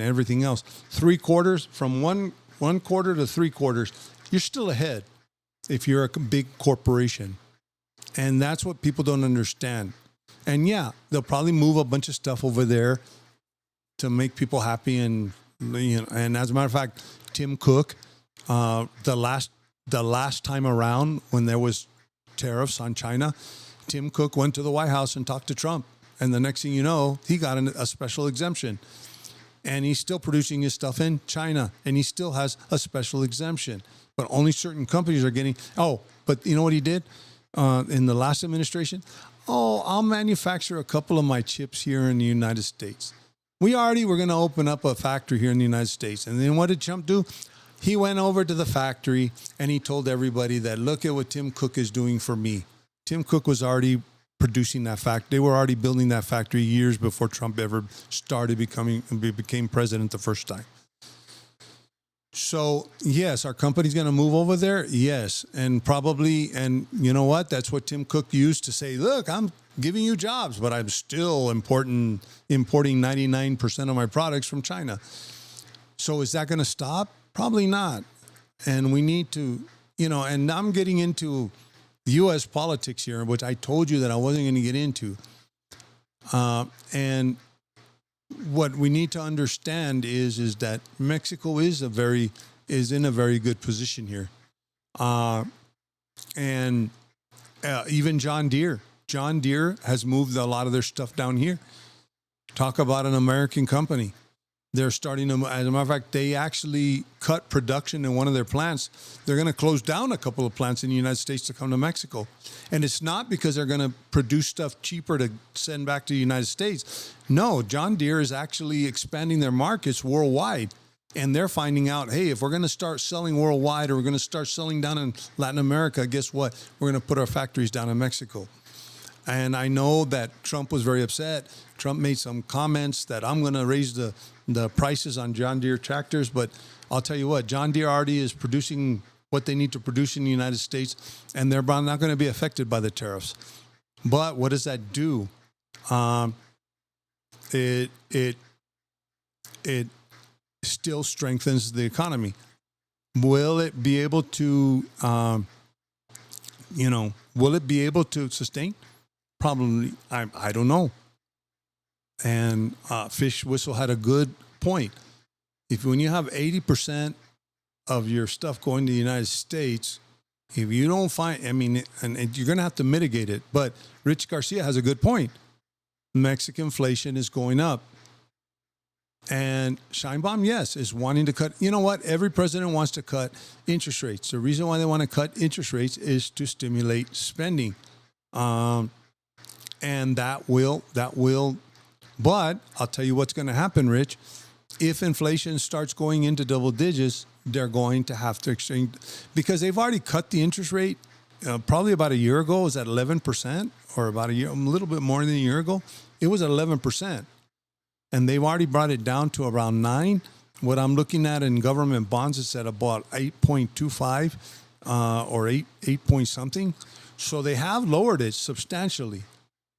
everything else. 3/4 from one quarter to 3/4, you're still ahead if you're a big corporation. And that's what people don't understand. And yeah, they'll probably move a bunch of stuff over there to make people happy. And and as a matter of fact, Tim Cook, the last time around when there was tariffs on China, Tim Cook went to the White House and talked to Trump. And the next thing you know, he got a special exemption. And he's still producing his stuff in China. And he still has a special exemption. But only certain companies are getting... Oh, but you know what he did in the last administration? Oh, I'll manufacture a couple of my chips here in the United States. We already were going to open up a factory here in the United States. And then what did Trump do? He went over to the factory and he told everybody that, look at what Tim Cook is doing for me. Tim Cook was already producing that factory. They were already building that factory years before Trump ever became president the first time. So, yes, our company's going to move over there. Yes. And probably, and you know what? That's what Tim Cook used to say, look, I'm giving you jobs, but I'm still importing 99% of my products from China. So is that going to stop? Probably not. And we need to, and I'm getting into U.S. politics here, which I told you that I wasn't going to get into. And what we need to understand is that Mexico is in a very good position here. And even John Deere has moved a lot of their stuff down here. Talk about an American company. They're starting to, as a matter of fact, they actually cut production in one of their plants. They're going to close down a couple of plants in the United States to come to Mexico. And it's not because they're going to produce stuff cheaper to send back to the United States. No, John Deere is actually expanding their markets worldwide. And they're finding out, hey, if we're going to start selling worldwide or we're going to start selling down in Latin America, guess what? We're going to put our factories down in Mexico. And I know that Trump was very upset. Trump made some comments that I'm going to raise the prices on John Deere tractors. But I'll tell you what, John Deere already is producing what they need to produce in the United States, and they're not going to be affected by the tariffs. But what does that do? Um, it it it still strengthens the economy. Will it be able to, will it be able to sustain? Probably. I don't know. And Fish Whistle had a good point. If when you have 80% of your stuff going to the United States, if you don't find, I mean, and you're going to have to mitigate it. But Rich Garcia has a good point. Mexican inflation is going up. And Scheinbaum, yes, is wanting to cut. You know what? Every president wants to cut interest rates. The reason why they want to cut interest rates is to stimulate spending. And that will, but I'll tell you what's going to happen, Rich. If inflation starts going into double digits, they're going to have to exchange, because they've already cut the interest rate probably about a year ago. It was at 11%, or about a little bit more than a year ago. It was at 11%. And they've already brought it down to around 9. What I'm looking at in government bonds is at about 8.25 or 8 point something. So they have lowered it substantially.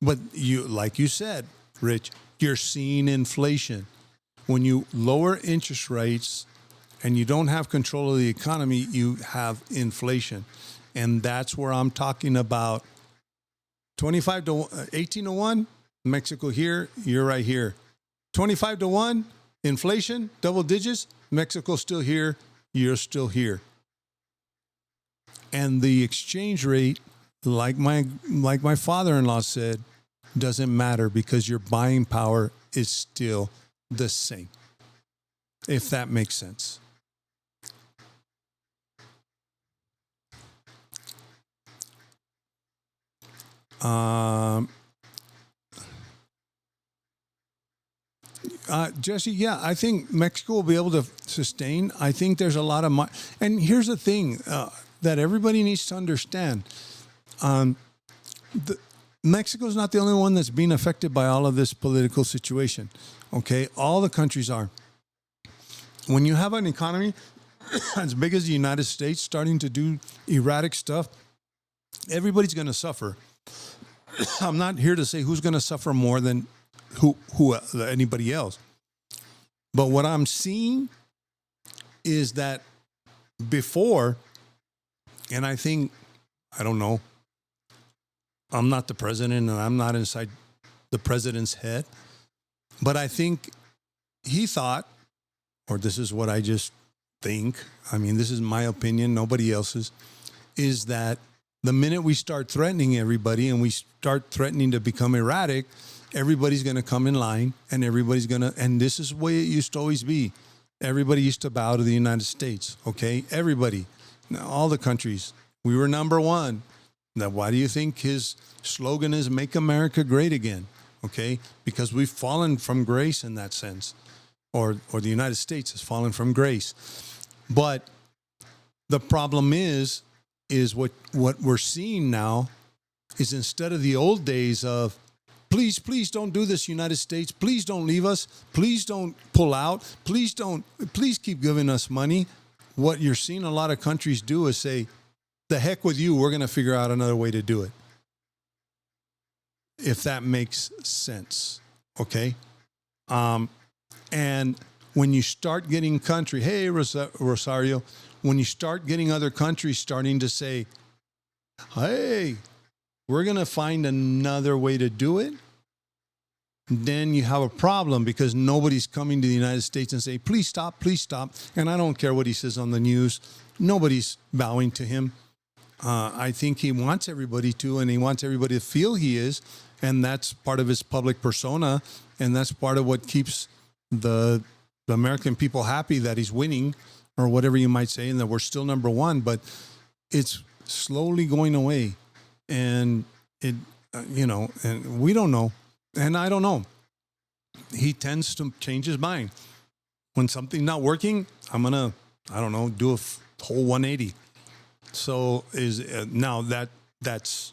But like you said, Rich, you're seeing inflation. When you lower interest rates and you don't have control of the economy, you have inflation. And that's where I'm talking about 25 to 18 to 1, Mexico here, you're right here. 25 to 1, inflation, double digits, Mexico still here, you're still here. And the exchange rate, like my father-in-law said, doesn't matter, because your buying power is still the same, if that makes sense. Jesse, yeah, I think Mexico will be able to sustain. I think there's a lot of money. And here's the thing that everybody needs to understand. Mexico's not the only one that's being affected by all of this political situation. Okay? All the countries are. When you have an economy as big as the United States starting to do erratic stuff, everybody's going to suffer. I'm not here to say who's going to suffer more than who anybody else. But what I'm seeing is that before, and I think, I don't know, I'm not the president and I'm not inside the president's head, but I think he thought, or this is what I just think, I mean, this is my opinion, nobody else's, is that the minute we start threatening everybody and we start threatening to become erratic, everybody's going to come in line, and everybody's going to, and this is the way it used to always be. Everybody used to bow to the United States, okay? Everybody, all the countries. We were number one. Now, why do you think his slogan is "Make America Great Again"? Okay? Because we've fallen from grace in that sense, or the United States has fallen from grace. But the problem is what we're seeing now is, instead of the old days of, please don't do this, United States. Please don't leave us. Please don't pull out. Please keep giving us money. What you're seeing a lot of countries do is say, the heck with you, we're going to figure out another way to do it. If that makes sense. Okay? And when you start getting hey, Rosario, when you start getting other countries starting to say, hey, we're going to find another way to do it, then you have a problem, because nobody's coming to the United States and say, please stop, please stop. And I don't care what he says on the news. Nobody's bowing to him. I think he wants everybody to, and he wants everybody to feel he is. And that's part of his public persona. And that's part of what keeps the American people happy, that he's winning, or whatever you might say, and that we're still number one. But it's slowly going away. And it, and we don't know. And I don't know. He tends to change his mind. When something's not working, I'm going to, do a whole 180. So now that's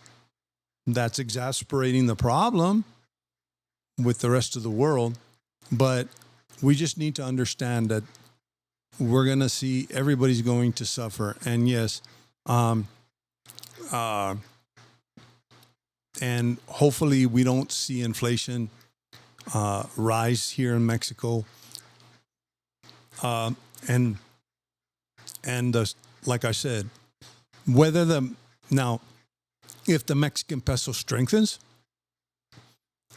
exasperating the problem with the rest of the world. But we just need to understand that we're going to see, everybody's going to suffer. And yes, and hopefully we don't see inflation rise here in Mexico. And like I said, if the Mexican peso strengthens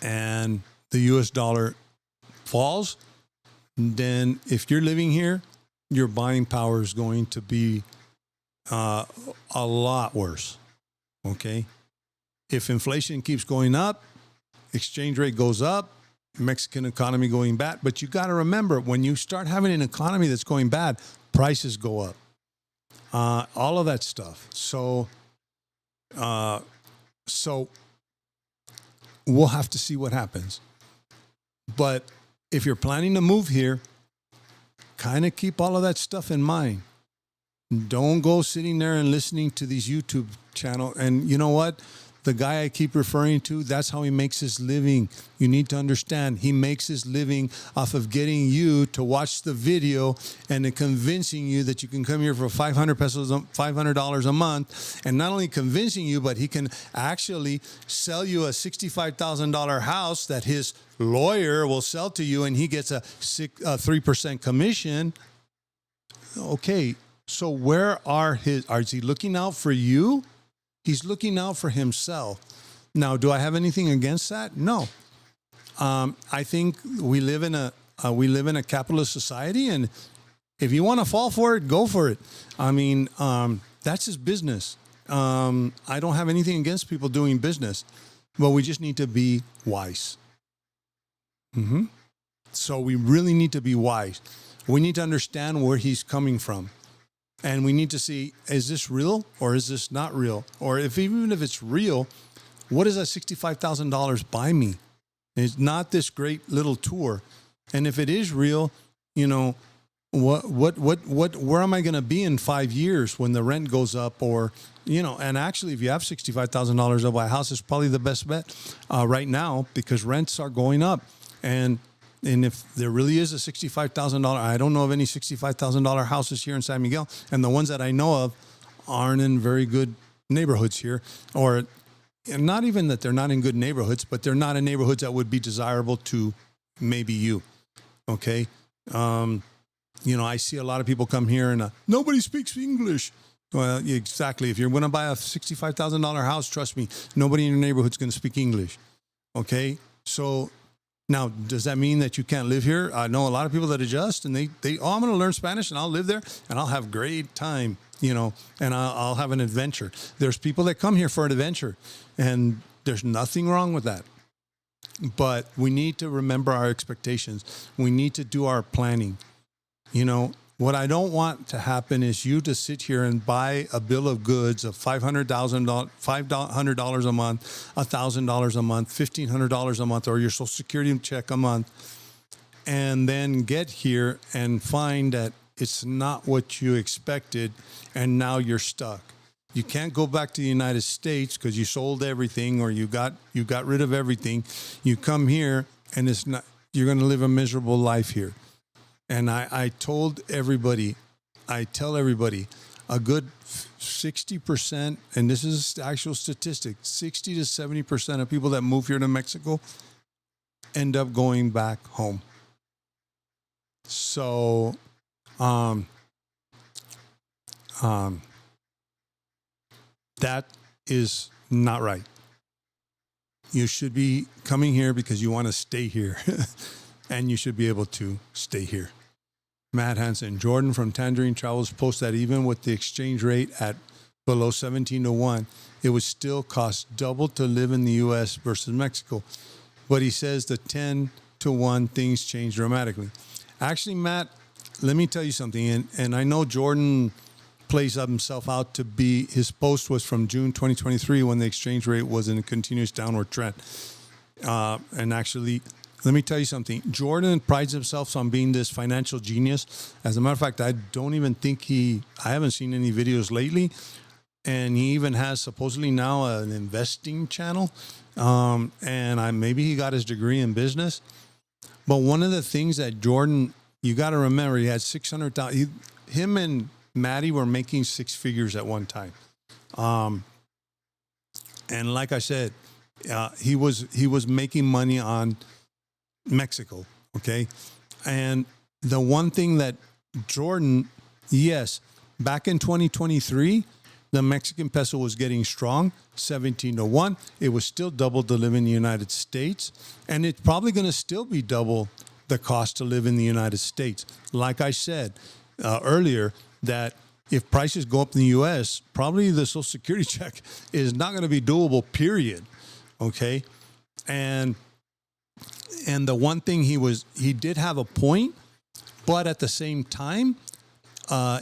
and the U.S. dollar falls, then if you're living here, your buying power is going to be a lot worse. Okay. If inflation keeps going up, exchange rate goes up, Mexican economy going bad. But you got to remember, when you start having an economy that's going bad, prices go up. All of that stuff. So we'll have to see what happens. But if you're planning to move here, kind of keep all of that stuff in mind. Don't go sitting there and listening to these YouTube channels. And you know what? The guy I keep referring to, that's how he makes his living. You need to understand, he makes his living off of getting you to watch the video and then convincing you that you can come here for $500 a month. And not only convincing you, but he can actually sell you a $65,000 house that his lawyer will sell to you, and he gets a 3% commission. Okay, so where is he looking out for you? He's looking out for himself. Now, do I have anything against that? No. I think we live in a capitalist society, and if you want to fall for it, go for it. I mean, that's his business. I don't have anything against people doing business, but we just need to be wise. So we really need to be wise. We need to understand where he's coming from. And we need to see, is this real or is this not real? Or even if it's real, what does that $65,000 buy me? It's not this great little tour. And if it is real, you know, where am I going to be in 5 years when the rent goes up? Or, you know, and actually, if you have $65,000 to buy a house, it's probably the best bet right now, because rents are going up. And if there really is a $65,000, I don't know of any $65,000 houses here in San Miguel. And the ones that I know of aren't in very good neighborhoods here. Or not even that they're not in good neighborhoods, but they're not in neighborhoods that would be desirable to maybe you. Okay. You know, I see a lot of people come here and nobody speaks English. Well, exactly. If you're going to buy a $65,000 house, trust me, nobody in your neighborhood is going to speak English. Okay. So, now, does that mean that you can't live here? I know a lot of people that adjust and I'm going to learn Spanish and I'll live there and I'll have great time, you know, and I'll have an adventure. There's people that come here for an adventure, and there's nothing wrong with that. But we need to remember our expectations. We need to do our planning. You know, what I don't want to happen is you to sit here and buy a bill of goods of $500 a month, $1,000 a month, $1,500 a month, or your Social Security check a month, and then get here and find that it's not what you expected, and now you're stuck. You can't go back to the United States because you sold everything, or you got rid of everything. You come here and you're going to live a miserable life here. And I tell everybody, a good 60%, and this is the actual statistic, 60 to 70% of people that move here to Mexico end up going back home. So, that is not right. You should be coming here because you want to stay here, and you should be able to stay here. Matt Hansen, Jordan from Tangerine Travels posts that even with the exchange rate at below 17 to 1, it would still cost double to live in the U.S. versus Mexico. But he says the 10 to 1 things change dramatically. Actually, Matt, let me tell you something. And I know Jordan plays himself out to be, his post was from June 2023 when the exchange rate was in a continuous downward trend. And actually, let me tell you something. Jordan prides himself on being this financial genius. As a matter of fact, I don't even think I haven't seen any videos lately. And he even has supposedly now an investing channel. And maybe he got his degree in business. But one of the things that Jordan, you got to remember, he had 600,000. Him and Maddie were making six figures at one time. And like I said, He was making money on Mexico. Okay. And the one thing that Jordan, yes, back in 2023, the Mexican peso was getting strong, 17-1. It was still double to live in the United States. And it's probably going to still be double the cost to live in the United States. Like I said earlier, that if prices go up in the U.S., probably the Social Security check is not going to be doable, period. Okay. And the one thing he did have a point, but at the same time,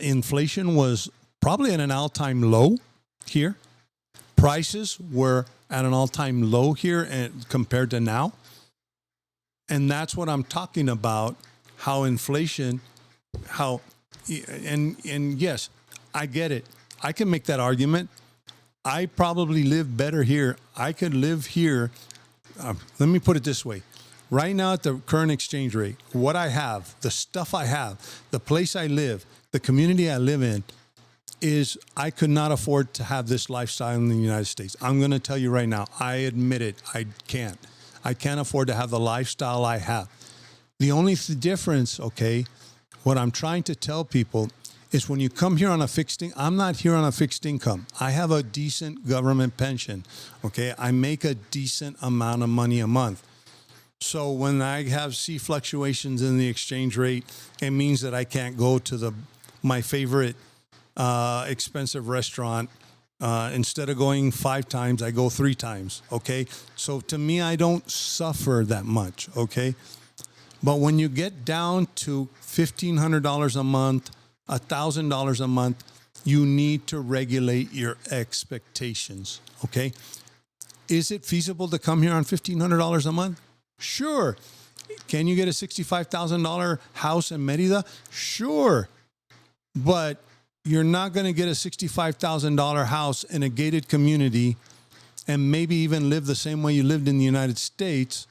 inflation was probably at an all-time low here. Prices were at an all-time low here and compared to now. And that's what I'm talking about, how inflation, and yes, I get it. I can make that argument. I probably live better here. I could live here. Let me put it this way. Right now at the current exchange rate, what I have, the stuff I have, the place I live, the community I live in, is I could not afford to have this lifestyle in the United States. I'm going to tell you right now, I admit it, I can't. I can't afford to have the lifestyle I have. The only difference, okay, what I'm trying to tell people is when you come here on a fixed income, I'm not here on a fixed income. I have a decent government pension, okay? I make a decent amount of money a month. So when I see fluctuations in the exchange rate, it means that I can't go to my favorite expensive restaurant. Instead of going 5 times, I go 3 times. Okay. So to me, I don't suffer that much. Okay. But when you get down to $1,500 a month, $1,000 a month, you need to regulate your expectations. Okay. Is it feasible to come here on $1,500 a month? Sure. Can you get a $65,000 house in Merida? Sure. But you're not going to get a $65,000 house in a gated community and maybe even live the same way you lived in the United States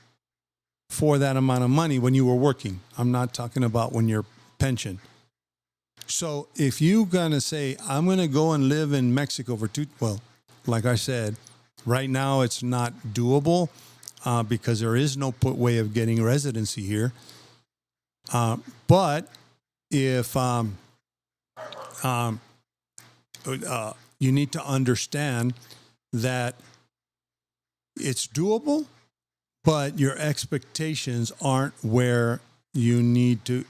for that amount of money when you were working. I'm not talking about when you're pension. So if you're going to say, I'm going to go and live in Mexico well, like I said, right now it's not doable because there is no way of getting residency here. But if you need to understand that it's doable, but your expectations aren't where you need to.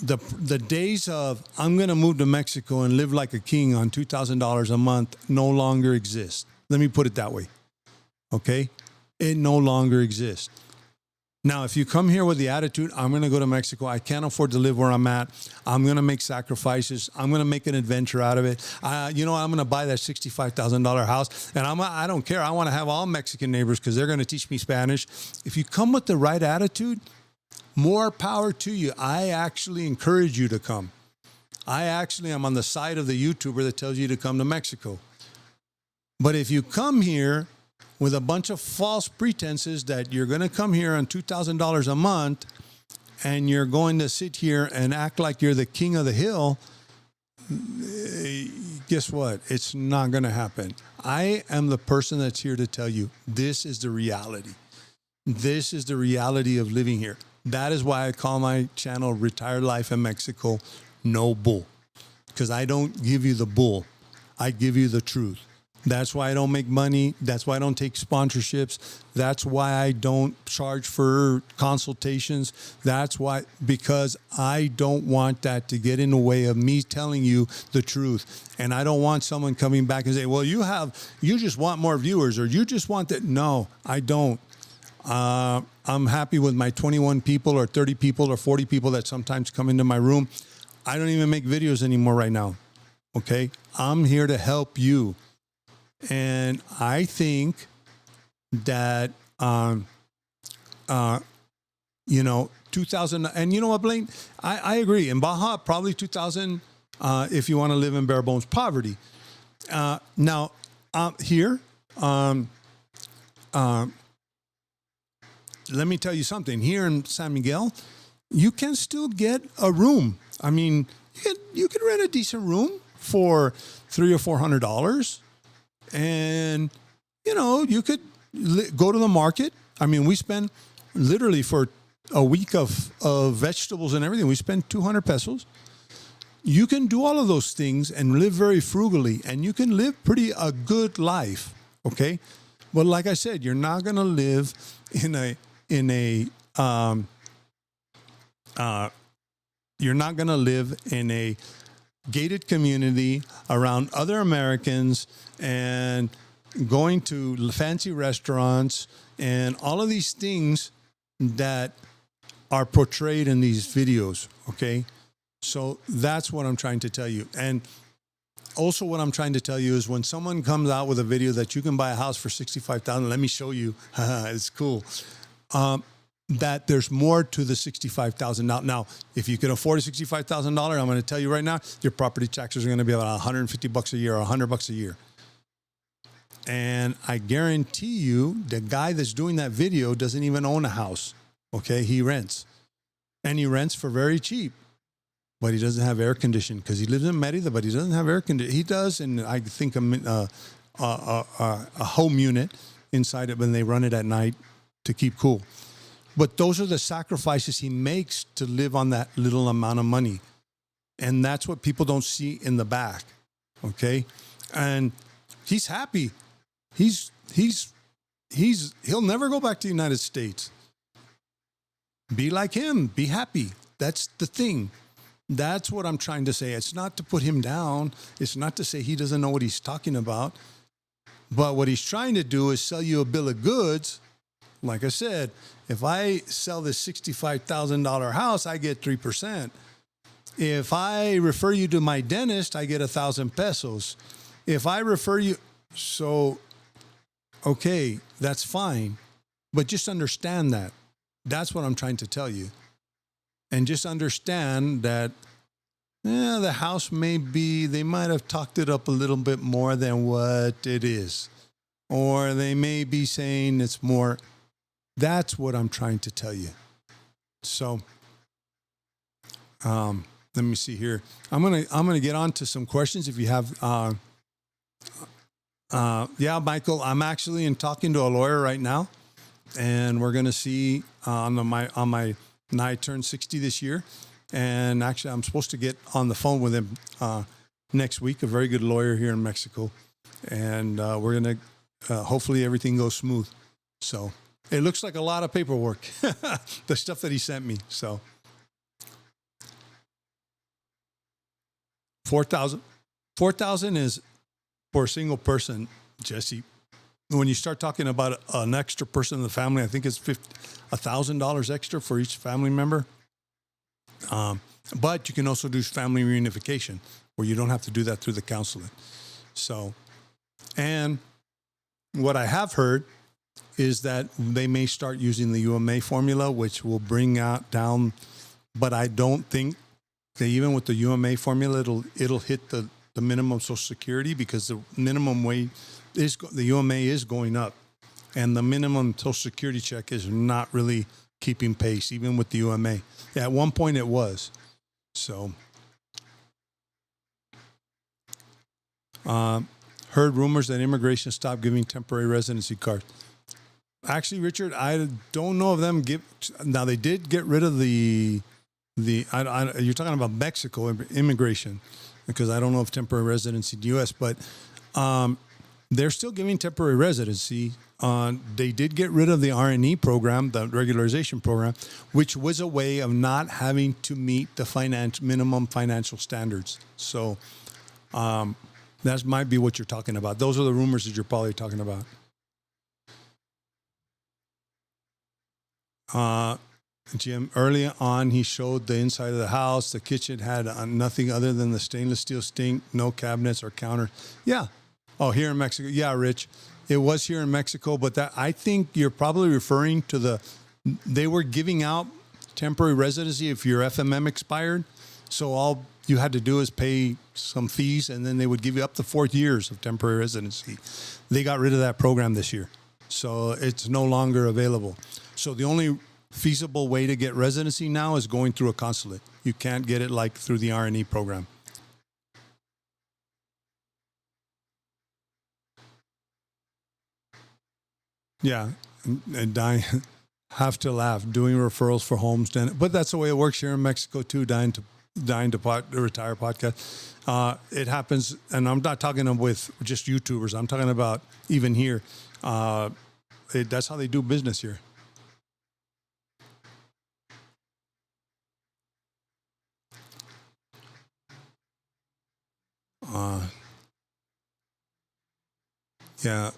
The days of I'm going to move to Mexico and live like a king on $2,000 a month no longer exist. Let me put it that way. Okay, it no longer exists. Now, if you come here with the attitude, I'm going to go to Mexico, I can't afford to live where I'm at, I'm going to make sacrifices, I'm going to make an adventure out of it, I'm going to buy that $65,000 house, and I don't care, I want to have all Mexican neighbors because they're going to teach me Spanish. If you come with the right attitude, more power to you. I actually encourage you to come. I actually am on the side of the YouTuber that tells you to come to Mexico. But if you come here with a bunch of false pretenses that you're going to come here on $2,000 a month and you're going to sit here and act like you're the king of the hill, guess what? It's not going to happen. I am the person that's here to tell you this is the reality. This is the reality of living here. That is why I call my channel Retired Life in Mexico No Bull, because I don't give you the bull. I give you the truth. That's why I don't make money. That's why I don't take sponsorships. That's why I don't charge for consultations. That's why, because I don't want that to get in the way of me telling you the truth. And I don't want someone coming back and say, well, you just want more viewers, or you just want that. No, I don't. I'm happy with my 21 people or 30 people or 40 people that sometimes come into my room. I don't even make videos anymore right now. Okay. I'm here to help you. And I think that, 2000, and you know what, Blaine? I agree. In Baja, probably 2000, if you want to live in bare bones poverty. Now, here, let me tell you something. Here in San Miguel, you can still get a room. I mean, you can rent a decent room for $300 or $400. And, you could go to the market. I mean, we spend literally for a week of vegetables and everything, we spend 200 pesos. You can do all of those things and live very frugally, and you can live a good life. Okay. But like I said, you're not going to live you're not going to live in a gated community around other Americans and going to fancy restaurants and all of these things that are portrayed in these videos. Okay. So that's what I'm trying to tell you. And also what I'm trying to tell you is when someone comes out with a video that you can buy a house for $65,000, let me show you. It's cool. That there's more to the $65,000. Now, if you can afford a $65,000, I'm going to tell you right now, your property taxes are going to be about $150 a year or $100 a year. And I guarantee you, the guy that's doing that video doesn't even own a house. Okay, he rents, and he rents for very cheap. But he doesn't have air conditioning because he lives in Merida, but he doesn't have air conditioning. He does, and I think a home unit inside it when they run it at night to keep cool. But those are the sacrifices he makes to live on that little amount of money. And that's what people don't see in the back. Okay? And he's happy. He'll never go back to the United States. Be like him. Be happy. That's the thing. That's what I'm trying to say. It's not to put him down. It's not to say he doesn't know what he's talking about. But what he's trying to do is sell you a bill of goods. Like I said, if I sell this $65,000 house, I get 3%. If I refer you to my dentist, I get 1,000 pesos. If I refer you, okay, that's fine. But just understand that. That's what I'm trying to tell you. And just understand that the house they might have talked it up a little bit more than what it is. Or they may be saying it's more. That's what I'm trying to tell you. So, let me see here. I'm gonna get on to some questions if you have. Michael, I'm actually talking to a lawyer right now, and we're gonna see on my. Now I turned 60 this year, and actually I'm supposed to get on the phone with him next week, a very good lawyer here in Mexico, and we're going to, hopefully everything goes smooth. So it looks like a lot of paperwork, the stuff that he sent me. So 4,000 is for a single person, Jesse. When you start talking about an extra person in the family, I think it's $1,000 extra for each family member. But you can also do family reunification where you don't have to do that through the consulate. So, and what I have heard is that they may start using the UMA formula, which will bring down, but I don't think that even with the UMA formula, it'll hit the minimum Social Security because the minimum wage the UMA is going up, and the minimum Social Security check is not really keeping pace, even with the UMA. At one point it was. So, heard rumors that immigration stopped giving temporary residency cards. Actually, Richard, I don't know if them now they did get rid of you're talking about Mexico immigration, because I don't know if temporary residency in the U.S., but they're still giving temporary residency. They did get rid of the R&E program, the regularization program, which was a way of not having to meet the minimum financial standards. So that might be what you're talking about. Those are the rumors that you're probably talking about. Jim, early on, he showed the inside of the house. The kitchen had nothing other than the stainless steel sink, no cabinets or counter. Yeah. Oh, here in Mexico. Yeah, Rich. It was here in Mexico, but I think you're probably referring to they were giving out temporary residency if your FMM expired. So all you had to do is pay some fees, and then they would give you up to 4 years of temporary residency. They got rid of that program this year. So it's no longer available. So the only feasible way to get residency now is going through a consulate. You can't get it like through the R&E program. Yeah, and dying, have to laugh doing referrals for homes. But that's the way it works here in Mexico too. To retire podcast. It happens, and I'm not talking with just YouTubers. I'm talking about even here. That's how they do business here. Uh, yeah.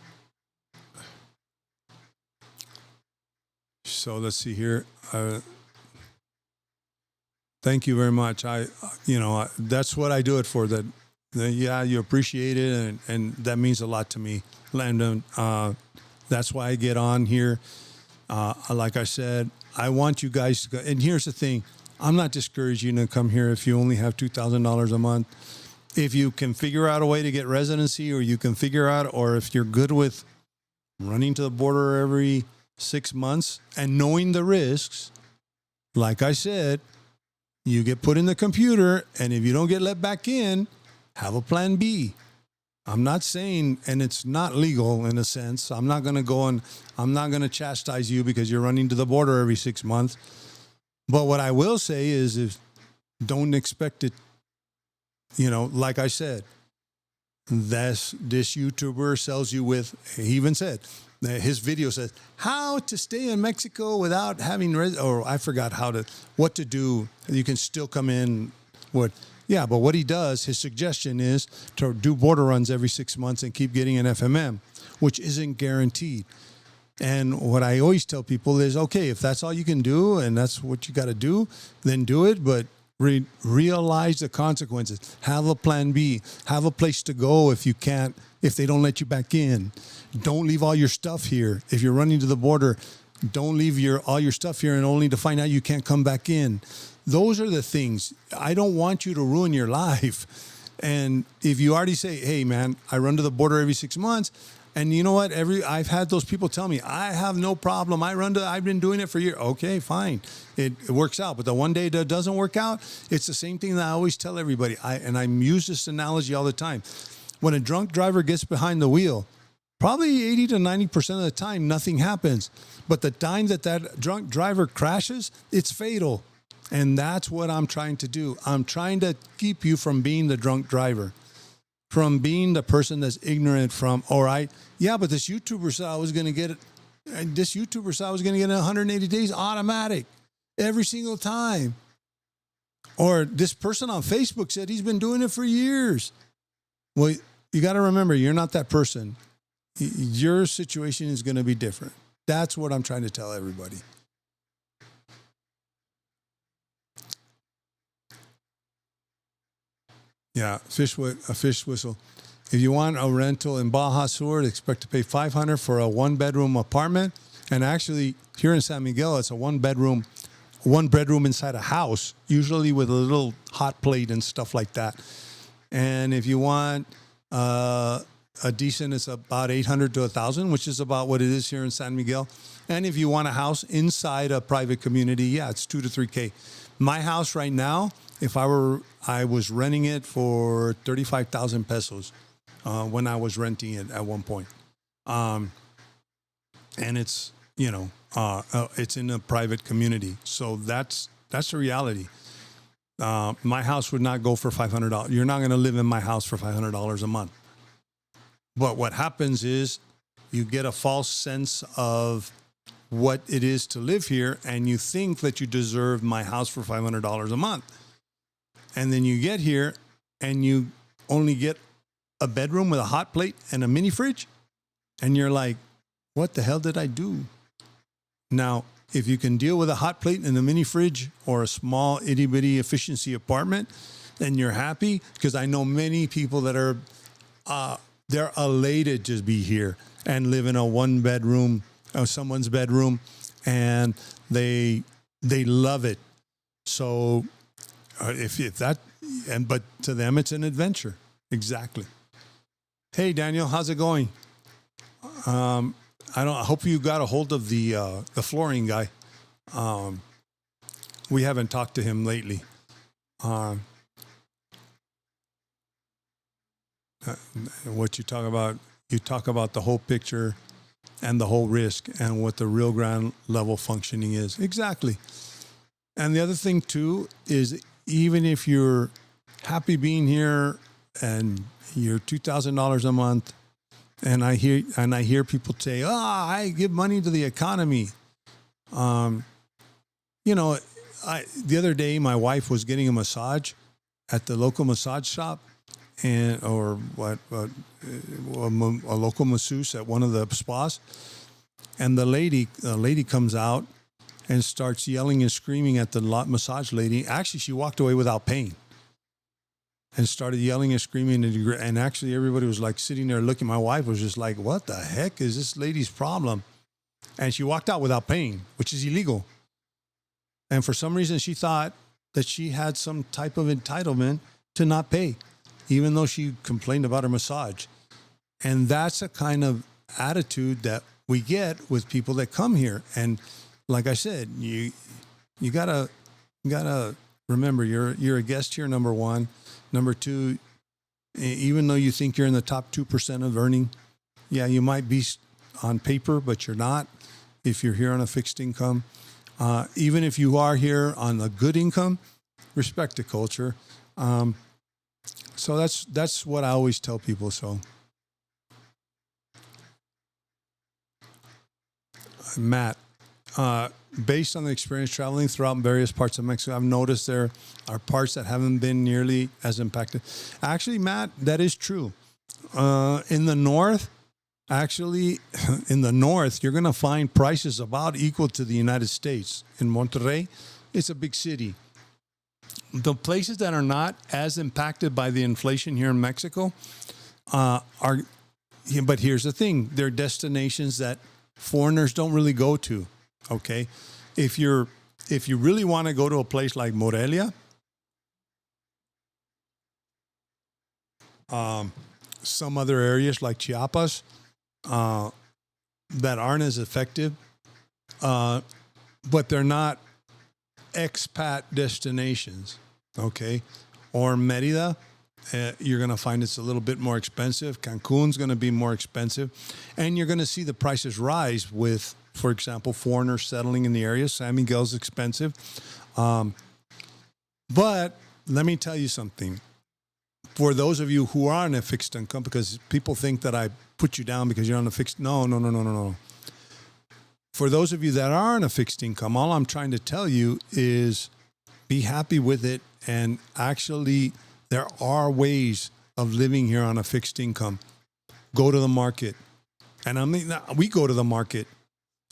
So let's see here. Thank you very much. That's what I do it for. Yeah, you appreciate it, and that means a lot to me, Landon. That's why I get on here. Like I said, I want you guys to go. And here's the thing: I'm not discouraging you to come here if you only have $2,000 a month. If you can figure out a way to get residency, or you can figure out, or if you're good with running to the border every 6 months and knowing the risks, like I said, you get put in the computer, and if you don't get let back in, have a plan B. I'm not saying, and it's not legal in a sense. I'm not going to go and I'm not going to chastise you because you're running to the border every 6 months. But what I will say is, if don't expect it, like I said, this YouTuber sells you with, he even said, his video says, how to stay in Mexico without having, or I forgot what to do. You can still come in. Yeah, but what he does, his suggestion is to do border runs every 6 months and keep getting an FMM, which isn't guaranteed. And what I always tell people is, okay, if that's all you can do and that's what you got to do, then do it. But realize the consequences. Have a plan B. Have a place to go if they don't let you back in. Don't leave all your stuff here. If you're running to the border, don't leave all your stuff here and only to find out you can't come back in. Those are the things. I don't want you to ruin your life. And if you already say, hey, man, I run to the border every 6 months, and you know what? I've had those people tell me, I have no problem. I've been doing it for years. Okay, fine. It works out. But the one day that doesn't work out, it's the same thing that I always tell everybody. I use this analogy all the time. When a drunk driver gets behind the wheel, probably 80 to 90% of the time, nothing happens. But the time that drunk driver crashes, it's fatal. And that's what I'm trying to do. I'm trying to keep you from being the drunk driver, from being the person that's ignorant from, but this YouTuber said I was going to get it. And this YouTuber said I was going to get it in 180 days automatic every single time. Or this person on Facebook said he's been doing it for years. Well, you got to remember, you're not that person. Your situation is going to be different. That's what I'm trying to tell everybody. Yeah, a fish whistle. If you want a rental in Baja Sur, expect to pay $500 for a one-bedroom apartment. And actually, here in San Miguel, it's a one bedroom inside a house, usually with a little hot plate and stuff like that. And if you want a decent, it's about $800 to $1,000, which is about what it is here in San Miguel. And if you want a house inside a private community, yeah, it's $2,000 to $3,000. My house right now, I was renting it for 35,000 pesos when I was renting it at one point. And it's, it's in a private community. So that's the reality. My house would not go for $500. You're not going to live in my house for $500 a month. But what happens is you get a false sense of what it is to live here, and you think that you deserve my house for $500 a month. And then you get here and you only get a bedroom with a hot plate and a mini fridge. And you're like, what the hell did I do? Now, if you can deal with a hot plate and a mini fridge or a small itty bitty efficiency apartment, then you're happy. Because I know many people that are, they're elated to be here and live in a one bedroom, someone's bedroom, and they love it. So but to them, it's an adventure. Exactly. Hey, Daniel, how's it going? I hope you got a hold of the flooring guy. We haven't talked to him lately. What you talk about the whole picture. and the whole risk and what the real ground level functioning is. Exactly. And the other thing too is, even if you're happy being here and you're $2,000 a month, and I hear people say, I give money to the economy. You know, the other day my wife was getting a massage at the local massage shop, or a local masseuse at one of the spas, and the lady comes out and starts yelling and screaming at the massage lady. Actually, she walked away without paying and started yelling and screaming, and actually everybody was like sitting there looking. My wife was just like, what the heck is this lady's problem? And she walked out without paying, which is illegal. And for some reason, she thought that she had some type of entitlement to not pay, even though she complained about her massage. And that's a kind of attitude that we get with people that come here. And like I said, you gotta remember, you're a guest here, number one. Number two, even though you think you're in the top 2% of earning, yeah, you might be on paper, but you're not if you're here on a fixed income. Even if you are here on a good income, respect the culture. So that's what I always tell people. So, Matt, based on the experience traveling throughout various parts of Mexico, I've noticed there are parts that haven't been nearly as impacted. Actually, Matt, that is true. In the north, you're going to find prices about equal to the United States. In Monterrey, it's a big city. The places that are not as impacted by the inflation here in Mexico but here's the thing, they're destinations that foreigners don't really go to. Okay, if you really want to go to a place like Morelia, some other areas like Chiapas that aren't as effective, but they're not expat destinations. Okay, or Merida, you're going to find it's a little bit more expensive. Cancun's going to be more expensive, and you're going to see the prices rise with, for example, foreigners settling in the area. San Miguel's expensive. But let me tell you something. For those of you who are on a fixed income, because people think that I put you down because you're on a fixed, no. For those of you that are on a fixed income, all I'm trying to tell you is be happy with it. And actually, there are ways of living here on a fixed income. Go to the market. And I mean, we go to the market.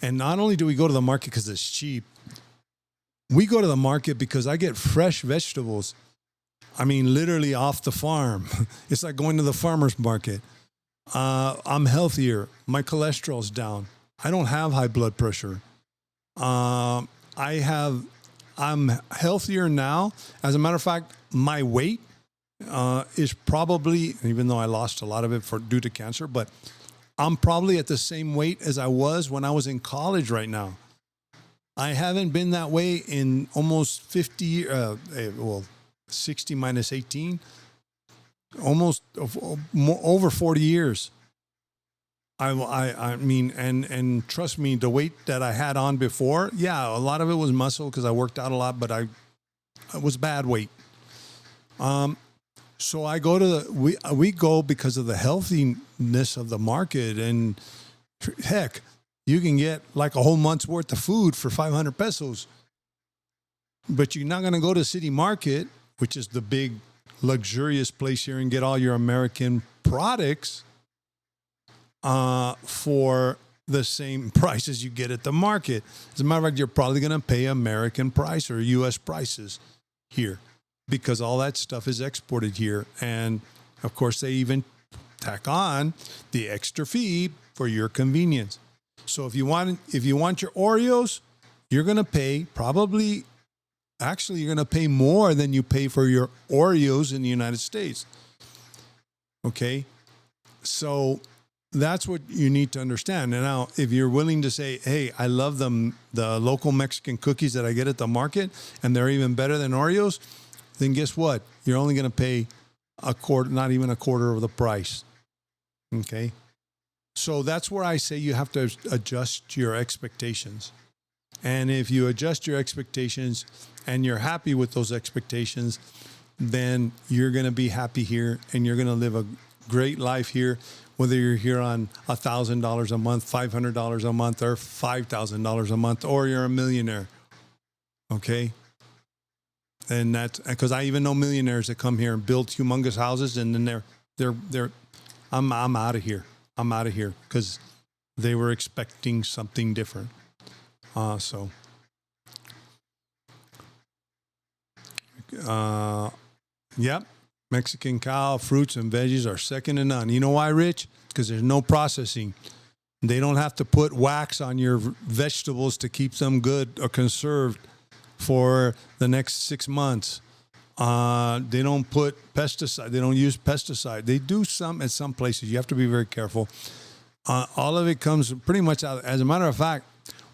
And not only do we go to the market because it's cheap, we go to the market because I get fresh vegetables. I mean, literally off the farm. It's like going to the farmer's market. I'm healthier. My cholesterol's down. I don't have high blood pressure. I'm healthier now. As a matter of fact, my weight is probably, even though I lost a lot of it due to cancer, but I'm probably at the same weight as I was when I was in college right now. I haven't been that way in almost 50, 60 minus 18, almost over 40 years. I mean, and trust me, the weight that I had on before, yeah, a lot of it was muscle because I worked out a lot, but it was bad weight. So I go to we go because of the healthiness of the market, and heck, you can get like a whole month's worth of food for 500 pesos. But you're not going to go to City Market, which is the big luxurious place here, and get all your American products for the same prices you get at the market. As a matter of fact, you're probably going to pay American price or U.S. prices here because all that stuff is exported here. And of course, they even tack on the extra fee for your convenience. So if you want your Oreos, you're going to pay you're going to pay more than you pay for your Oreos in the United States. Okay. So that's what you need to understand. And now, if you're willing to say, hey, I love the local Mexican cookies that I get at the market, and they're even better than Oreos, then guess what? You're only going to pay not even a quarter of the price. Okay. So that's where I say you have to adjust your expectations. And if you adjust your expectations and you're happy with those expectations, then you're going to be happy here and you're going to live a great life here, whether you're here on $1,000 a month, $500 a month, or $5,000 a month, or you're a millionaire. Okay. And that's because I even know millionaires that come here and build humongous houses, and then I'm out of here. I'm out of here because they were expecting something different. Yep. Mexican cow, fruits and veggies are second to none. You know why, Rich? Because there's no processing. They don't have to put wax on your vegetables to keep them good or conserved for the next 6 months. They don't put pesticide. They don't use pesticide. They do some at some places. You have to be very careful. All of it comes pretty much out. As a matter of fact,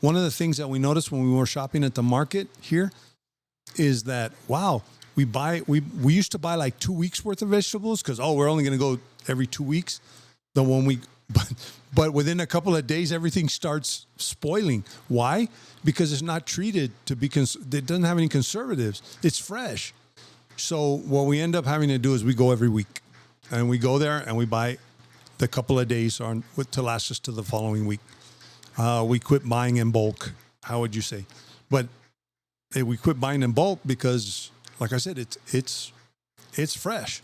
one of the things that we noticed when we were shopping at the market here is that, wow, we used to buy like 2 weeks worth of vegetables because, we're only going to go every 2 weeks. But within a couple of days, everything starts spoiling. Why? Because it's not treated to be, it doesn't have any conservatives. It's fresh. So what we end up having to do is we go every week, and we go there and we buy the couple of days to last us to the following week. We quit buying in bulk. How would you say? But we quit buying in bulk because, like I said, it's fresh.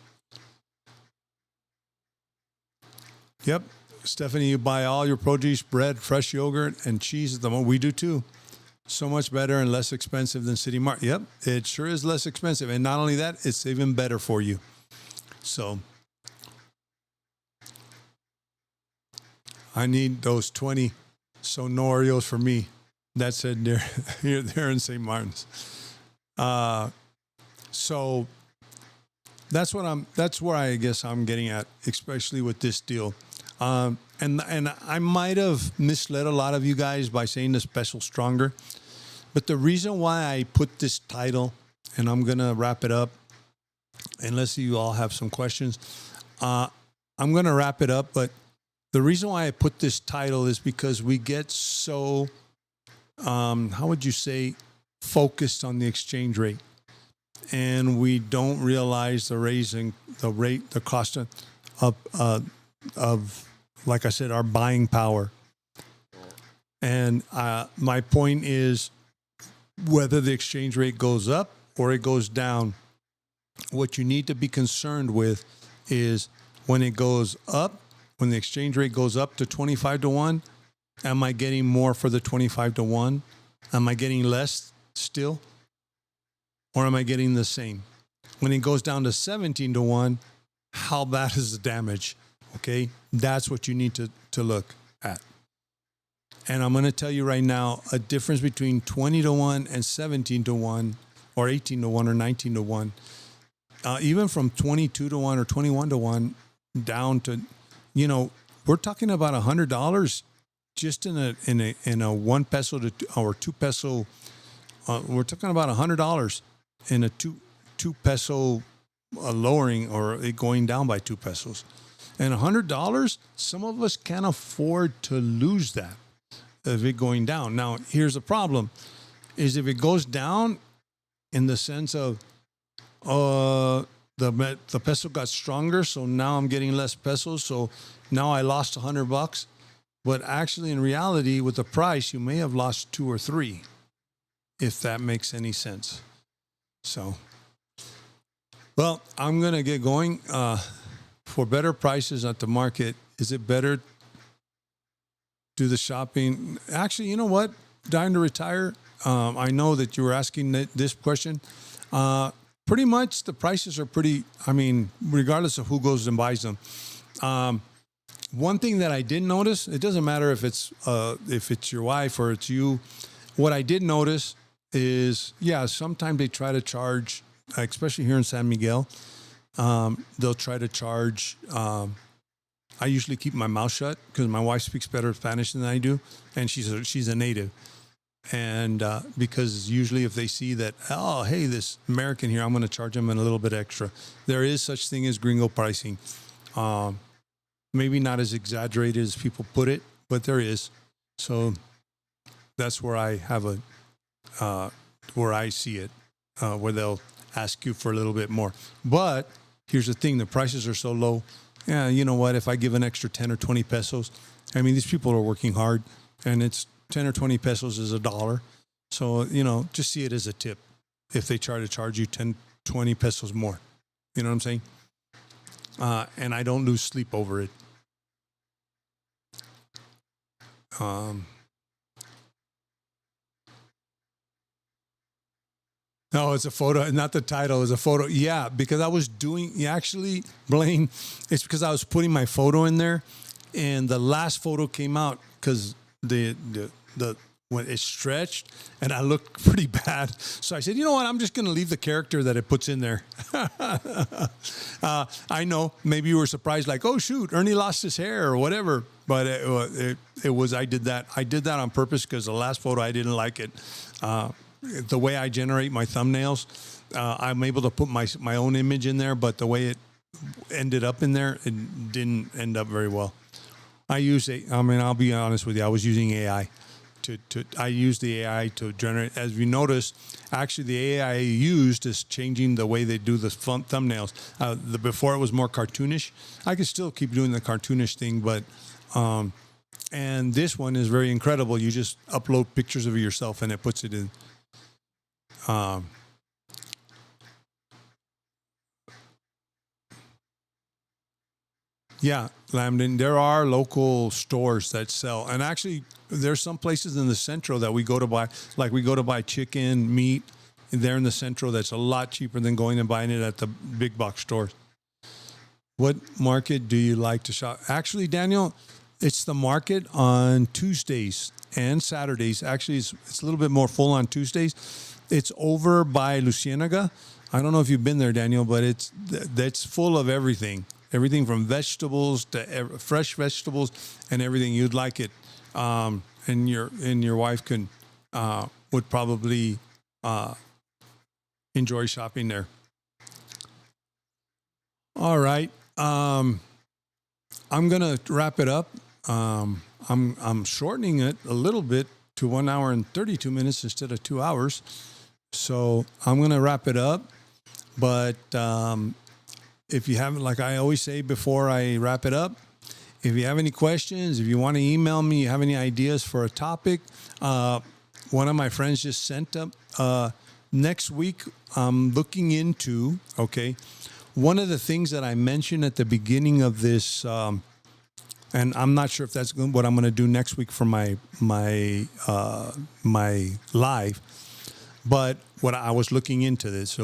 Yep. Stephanie, you buy all your produce, bread, fresh yogurt, and cheese at the moment. We do too. So much better and less expensive than City Mart. Yep. It sure is less expensive. And not only that, it's even better for you. So I need those 20. So no Oreos for me. That said, they're in St. Martin's. So that's where I guess I'm getting at, especially with this deal. And I might have misled a lot of you guys by saying the special stronger, but the reason why I put this title, and I'm gonna wrap it up, unless you all have some questions, I'm gonna wrap it up. But the reason why I put this title is because we get so, how would you say, focused on the exchange rate, and we don't realize the cost of, like I said, our buying power. And my point is, whether the exchange rate goes up or it goes down, what you need to be concerned with is when it goes up, when the exchange rate goes up to 25 to 1, am I getting more for the 25 to 1? Am I getting less still? Or am I getting the same? When it goes down to 17 to 1, how bad is the damage? Okay, that's what you need to look at. And I'm going to tell you right now, a difference between 20 to 1 and 17 to 1, or 18 to 1 or 19 to 1, even from 22 to 1 or 21 to 1 down to, we're talking about $100 just in a 1 peso to or 2 peso. We're talking about $100 in a 2 peso lowering, or it going down by 2 pesos. And $100, some of us can't afford to lose that of it going down. Now, here's the problem, is if it goes down in the sense of the peso got stronger, so now I'm getting less pesos, so now I lost $100. But actually, in reality, with the price, you may have lost 2 or 3, if that makes any sense. So, well, I'm going to get going. For better prices at the market, is it better to do the shopping? Actually, you know what? Dying to retire. I know that you were asking this question. Pretty much the prices are pretty, regardless of who goes and buys them. One thing that I did notice, it doesn't matter if it's your wife or it's you. What I did notice is, sometimes they try to charge, especially here in San Miguel, they'll try to charge. I usually keep my mouth shut because my wife speaks better Spanish than I do, and she's a native. And because usually if they see that, hey, this American here, I'm going to charge them a little bit extra. There is such thing as gringo pricing. Maybe not as exaggerated as people put it, but there is. So that's where I have where I see it, where they'll ask you for a little bit more. But here's the thing, the prices are so low. Yeah, you know what? If I give an extra 10 or 20 pesos, I mean, these people are working hard, and it's 10 or 20 pesos is $1. So, just see it as a tip if they try to charge you 10, 20 pesos more. You know what I'm saying? And I don't lose sleep over it. No, it's a photo, not the title. It's a photo. Yeah, because I was actually, Blaine, it's because I was putting my photo in there, and the last photo came out because the when it stretched, and I looked pretty bad. So I said, you know what? I'm just going to leave the character that it puts in there. I know maybe you were surprised, like, oh shoot, Ernie lost his hair or whatever. But it was I did that on purpose because the last photo I didn't like it. The way I generate my thumbnails, I'm able to put my own image in there, but the way it ended up in there, it didn't end up very well. I'll be honest with you, I was using AI. I used the AI to generate. As you notice, actually the AI used is changing the way they do the thumbnails. Before it was more cartoonish. I could still keep doing the cartoonish thing, but and this one is very incredible. You just upload pictures of yourself and it puts it in. Yeah, Lambden, there are local stores that sell, and actually there's some places in the Centro that we go to buy, like we go to buy chicken, meat, there in the Centro that's a lot cheaper than going and buying it at the big box stores. What market do you like to shop? Actually, Daniel, it's the market on Tuesdays and Saturdays. Actually, it's a little bit more full on Tuesdays. It's over by Luciénaga. I don't know if you've been there, Daniel, but that's full of everything. Everything from vegetables to fresh vegetables and everything. You'd like it, and your wife would probably enjoy shopping there. All right, I'm gonna wrap it up. I'm shortening it a little bit to 1 hour and 32 minutes instead of 2 hours. So I'm gonna wrap it up, but. If you haven't, like I always say before I wrap it up, if you have any questions, if you want to email me, you have any ideas for a topic, one of my friends just sent up. Next week, I'm looking into, one of the things that I mentioned at the beginning of this, and I'm not sure if that's what I'm going to do next week for my live, but what I was looking into this,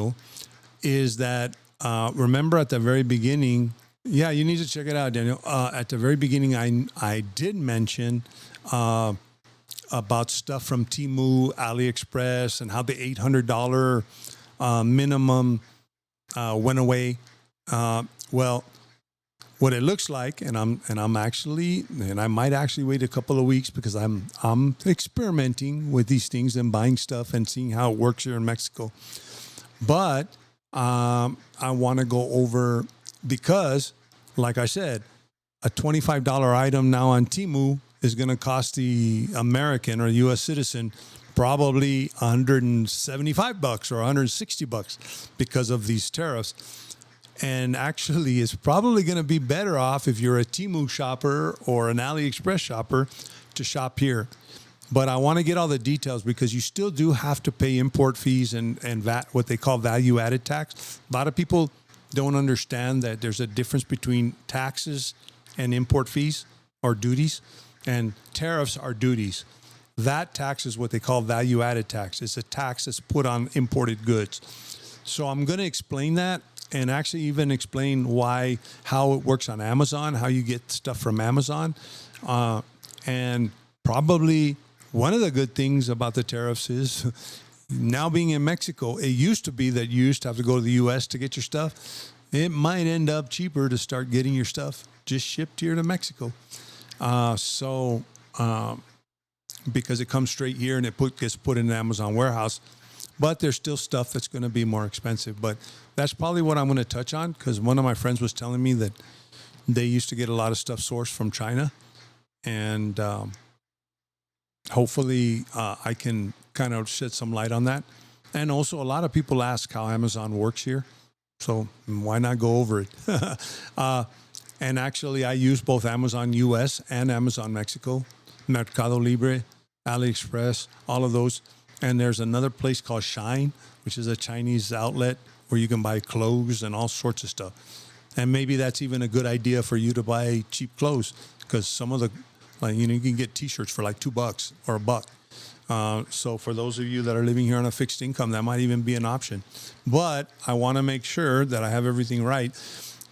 is that remember at the very beginning, yeah, you need to check it out, Daniel. At the very beginning, I did mention about stuff from Temu, AliExpress, and how the $800 minimum went away. Well, what it looks like, and I might actually wait a couple of weeks because I'm experimenting with these things and buying stuff and seeing how it works here in Mexico, but. I want to go over because, like I said, a $25 item now on Temu is going to cost the American or U.S. citizen probably $175 or $160 because of these tariffs. And actually, it's probably going to be better off if you're a Temu shopper or an AliExpress shopper to shop here. But I want to get all the details because you still do have to pay import fees and VAT, what they call value-added tax. A lot of people don't understand that there's a difference between taxes and import fees or duties, and tariffs are duties. VAT tax is what they call value-added tax. It's a tax that's put on imported goods. So I'm going to explain that and actually even explain how it works on Amazon, how you get stuff from Amazon, and probably. One of the good things about the tariffs is now being in Mexico, it used to be that you used to have to go to the U.S. to get your stuff. It might end up cheaper to start getting your stuff just shipped here to Mexico. Because it comes straight here and it gets put in an Amazon warehouse. But there's still stuff that's going to be more expensive. But that's probably what I'm going to touch on because one of my friends was telling me that They used to get a lot of stuff sourced from China, and hopefully I can kind of shed some light on that. And also, a lot of people ask how Amazon works here, so why not go over it? And actually, I use both Amazon US and Amazon Mexico, Mercado Libre, AliExpress, all of those. And there's another place called Shine, which is a Chinese outlet where you can buy clothes and all sorts of stuff. And maybe that's even a good idea for you to buy cheap clothes, because some of the, like, you can get T-shirts for like $2 or $1. So for those of you that are living here on a fixed income, that might even be an option. But I want to make sure that I have everything right,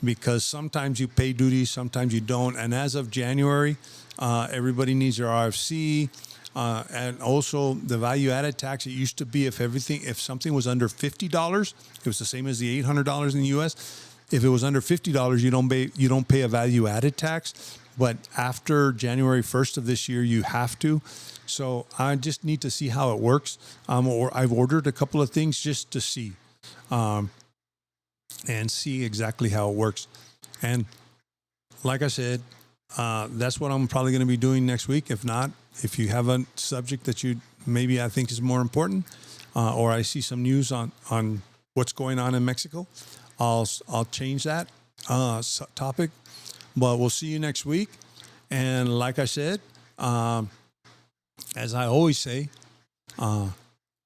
because sometimes you pay duties, sometimes you don't. And as of January, everybody needs their RFC. And also the value added tax. It used to be if something was under $50, it was the same as the $800 in the US. If it was under $50, you don't pay a value added tax. But after January 1st of this year, you have to. So I just need to see how it works. Or I've ordered a couple of things just to see, and see exactly how it works. And like I said, that's what I'm probably going to be doing next week. If not, if you have a subject that I think is more important, or I see some news on what's going on in Mexico, I'll change that topic. But we'll see you next week. And like I said, as I always say,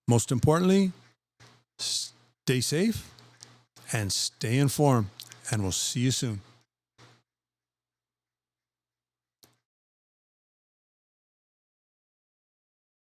most importantly, stay safe and stay informed. And we'll see you soon.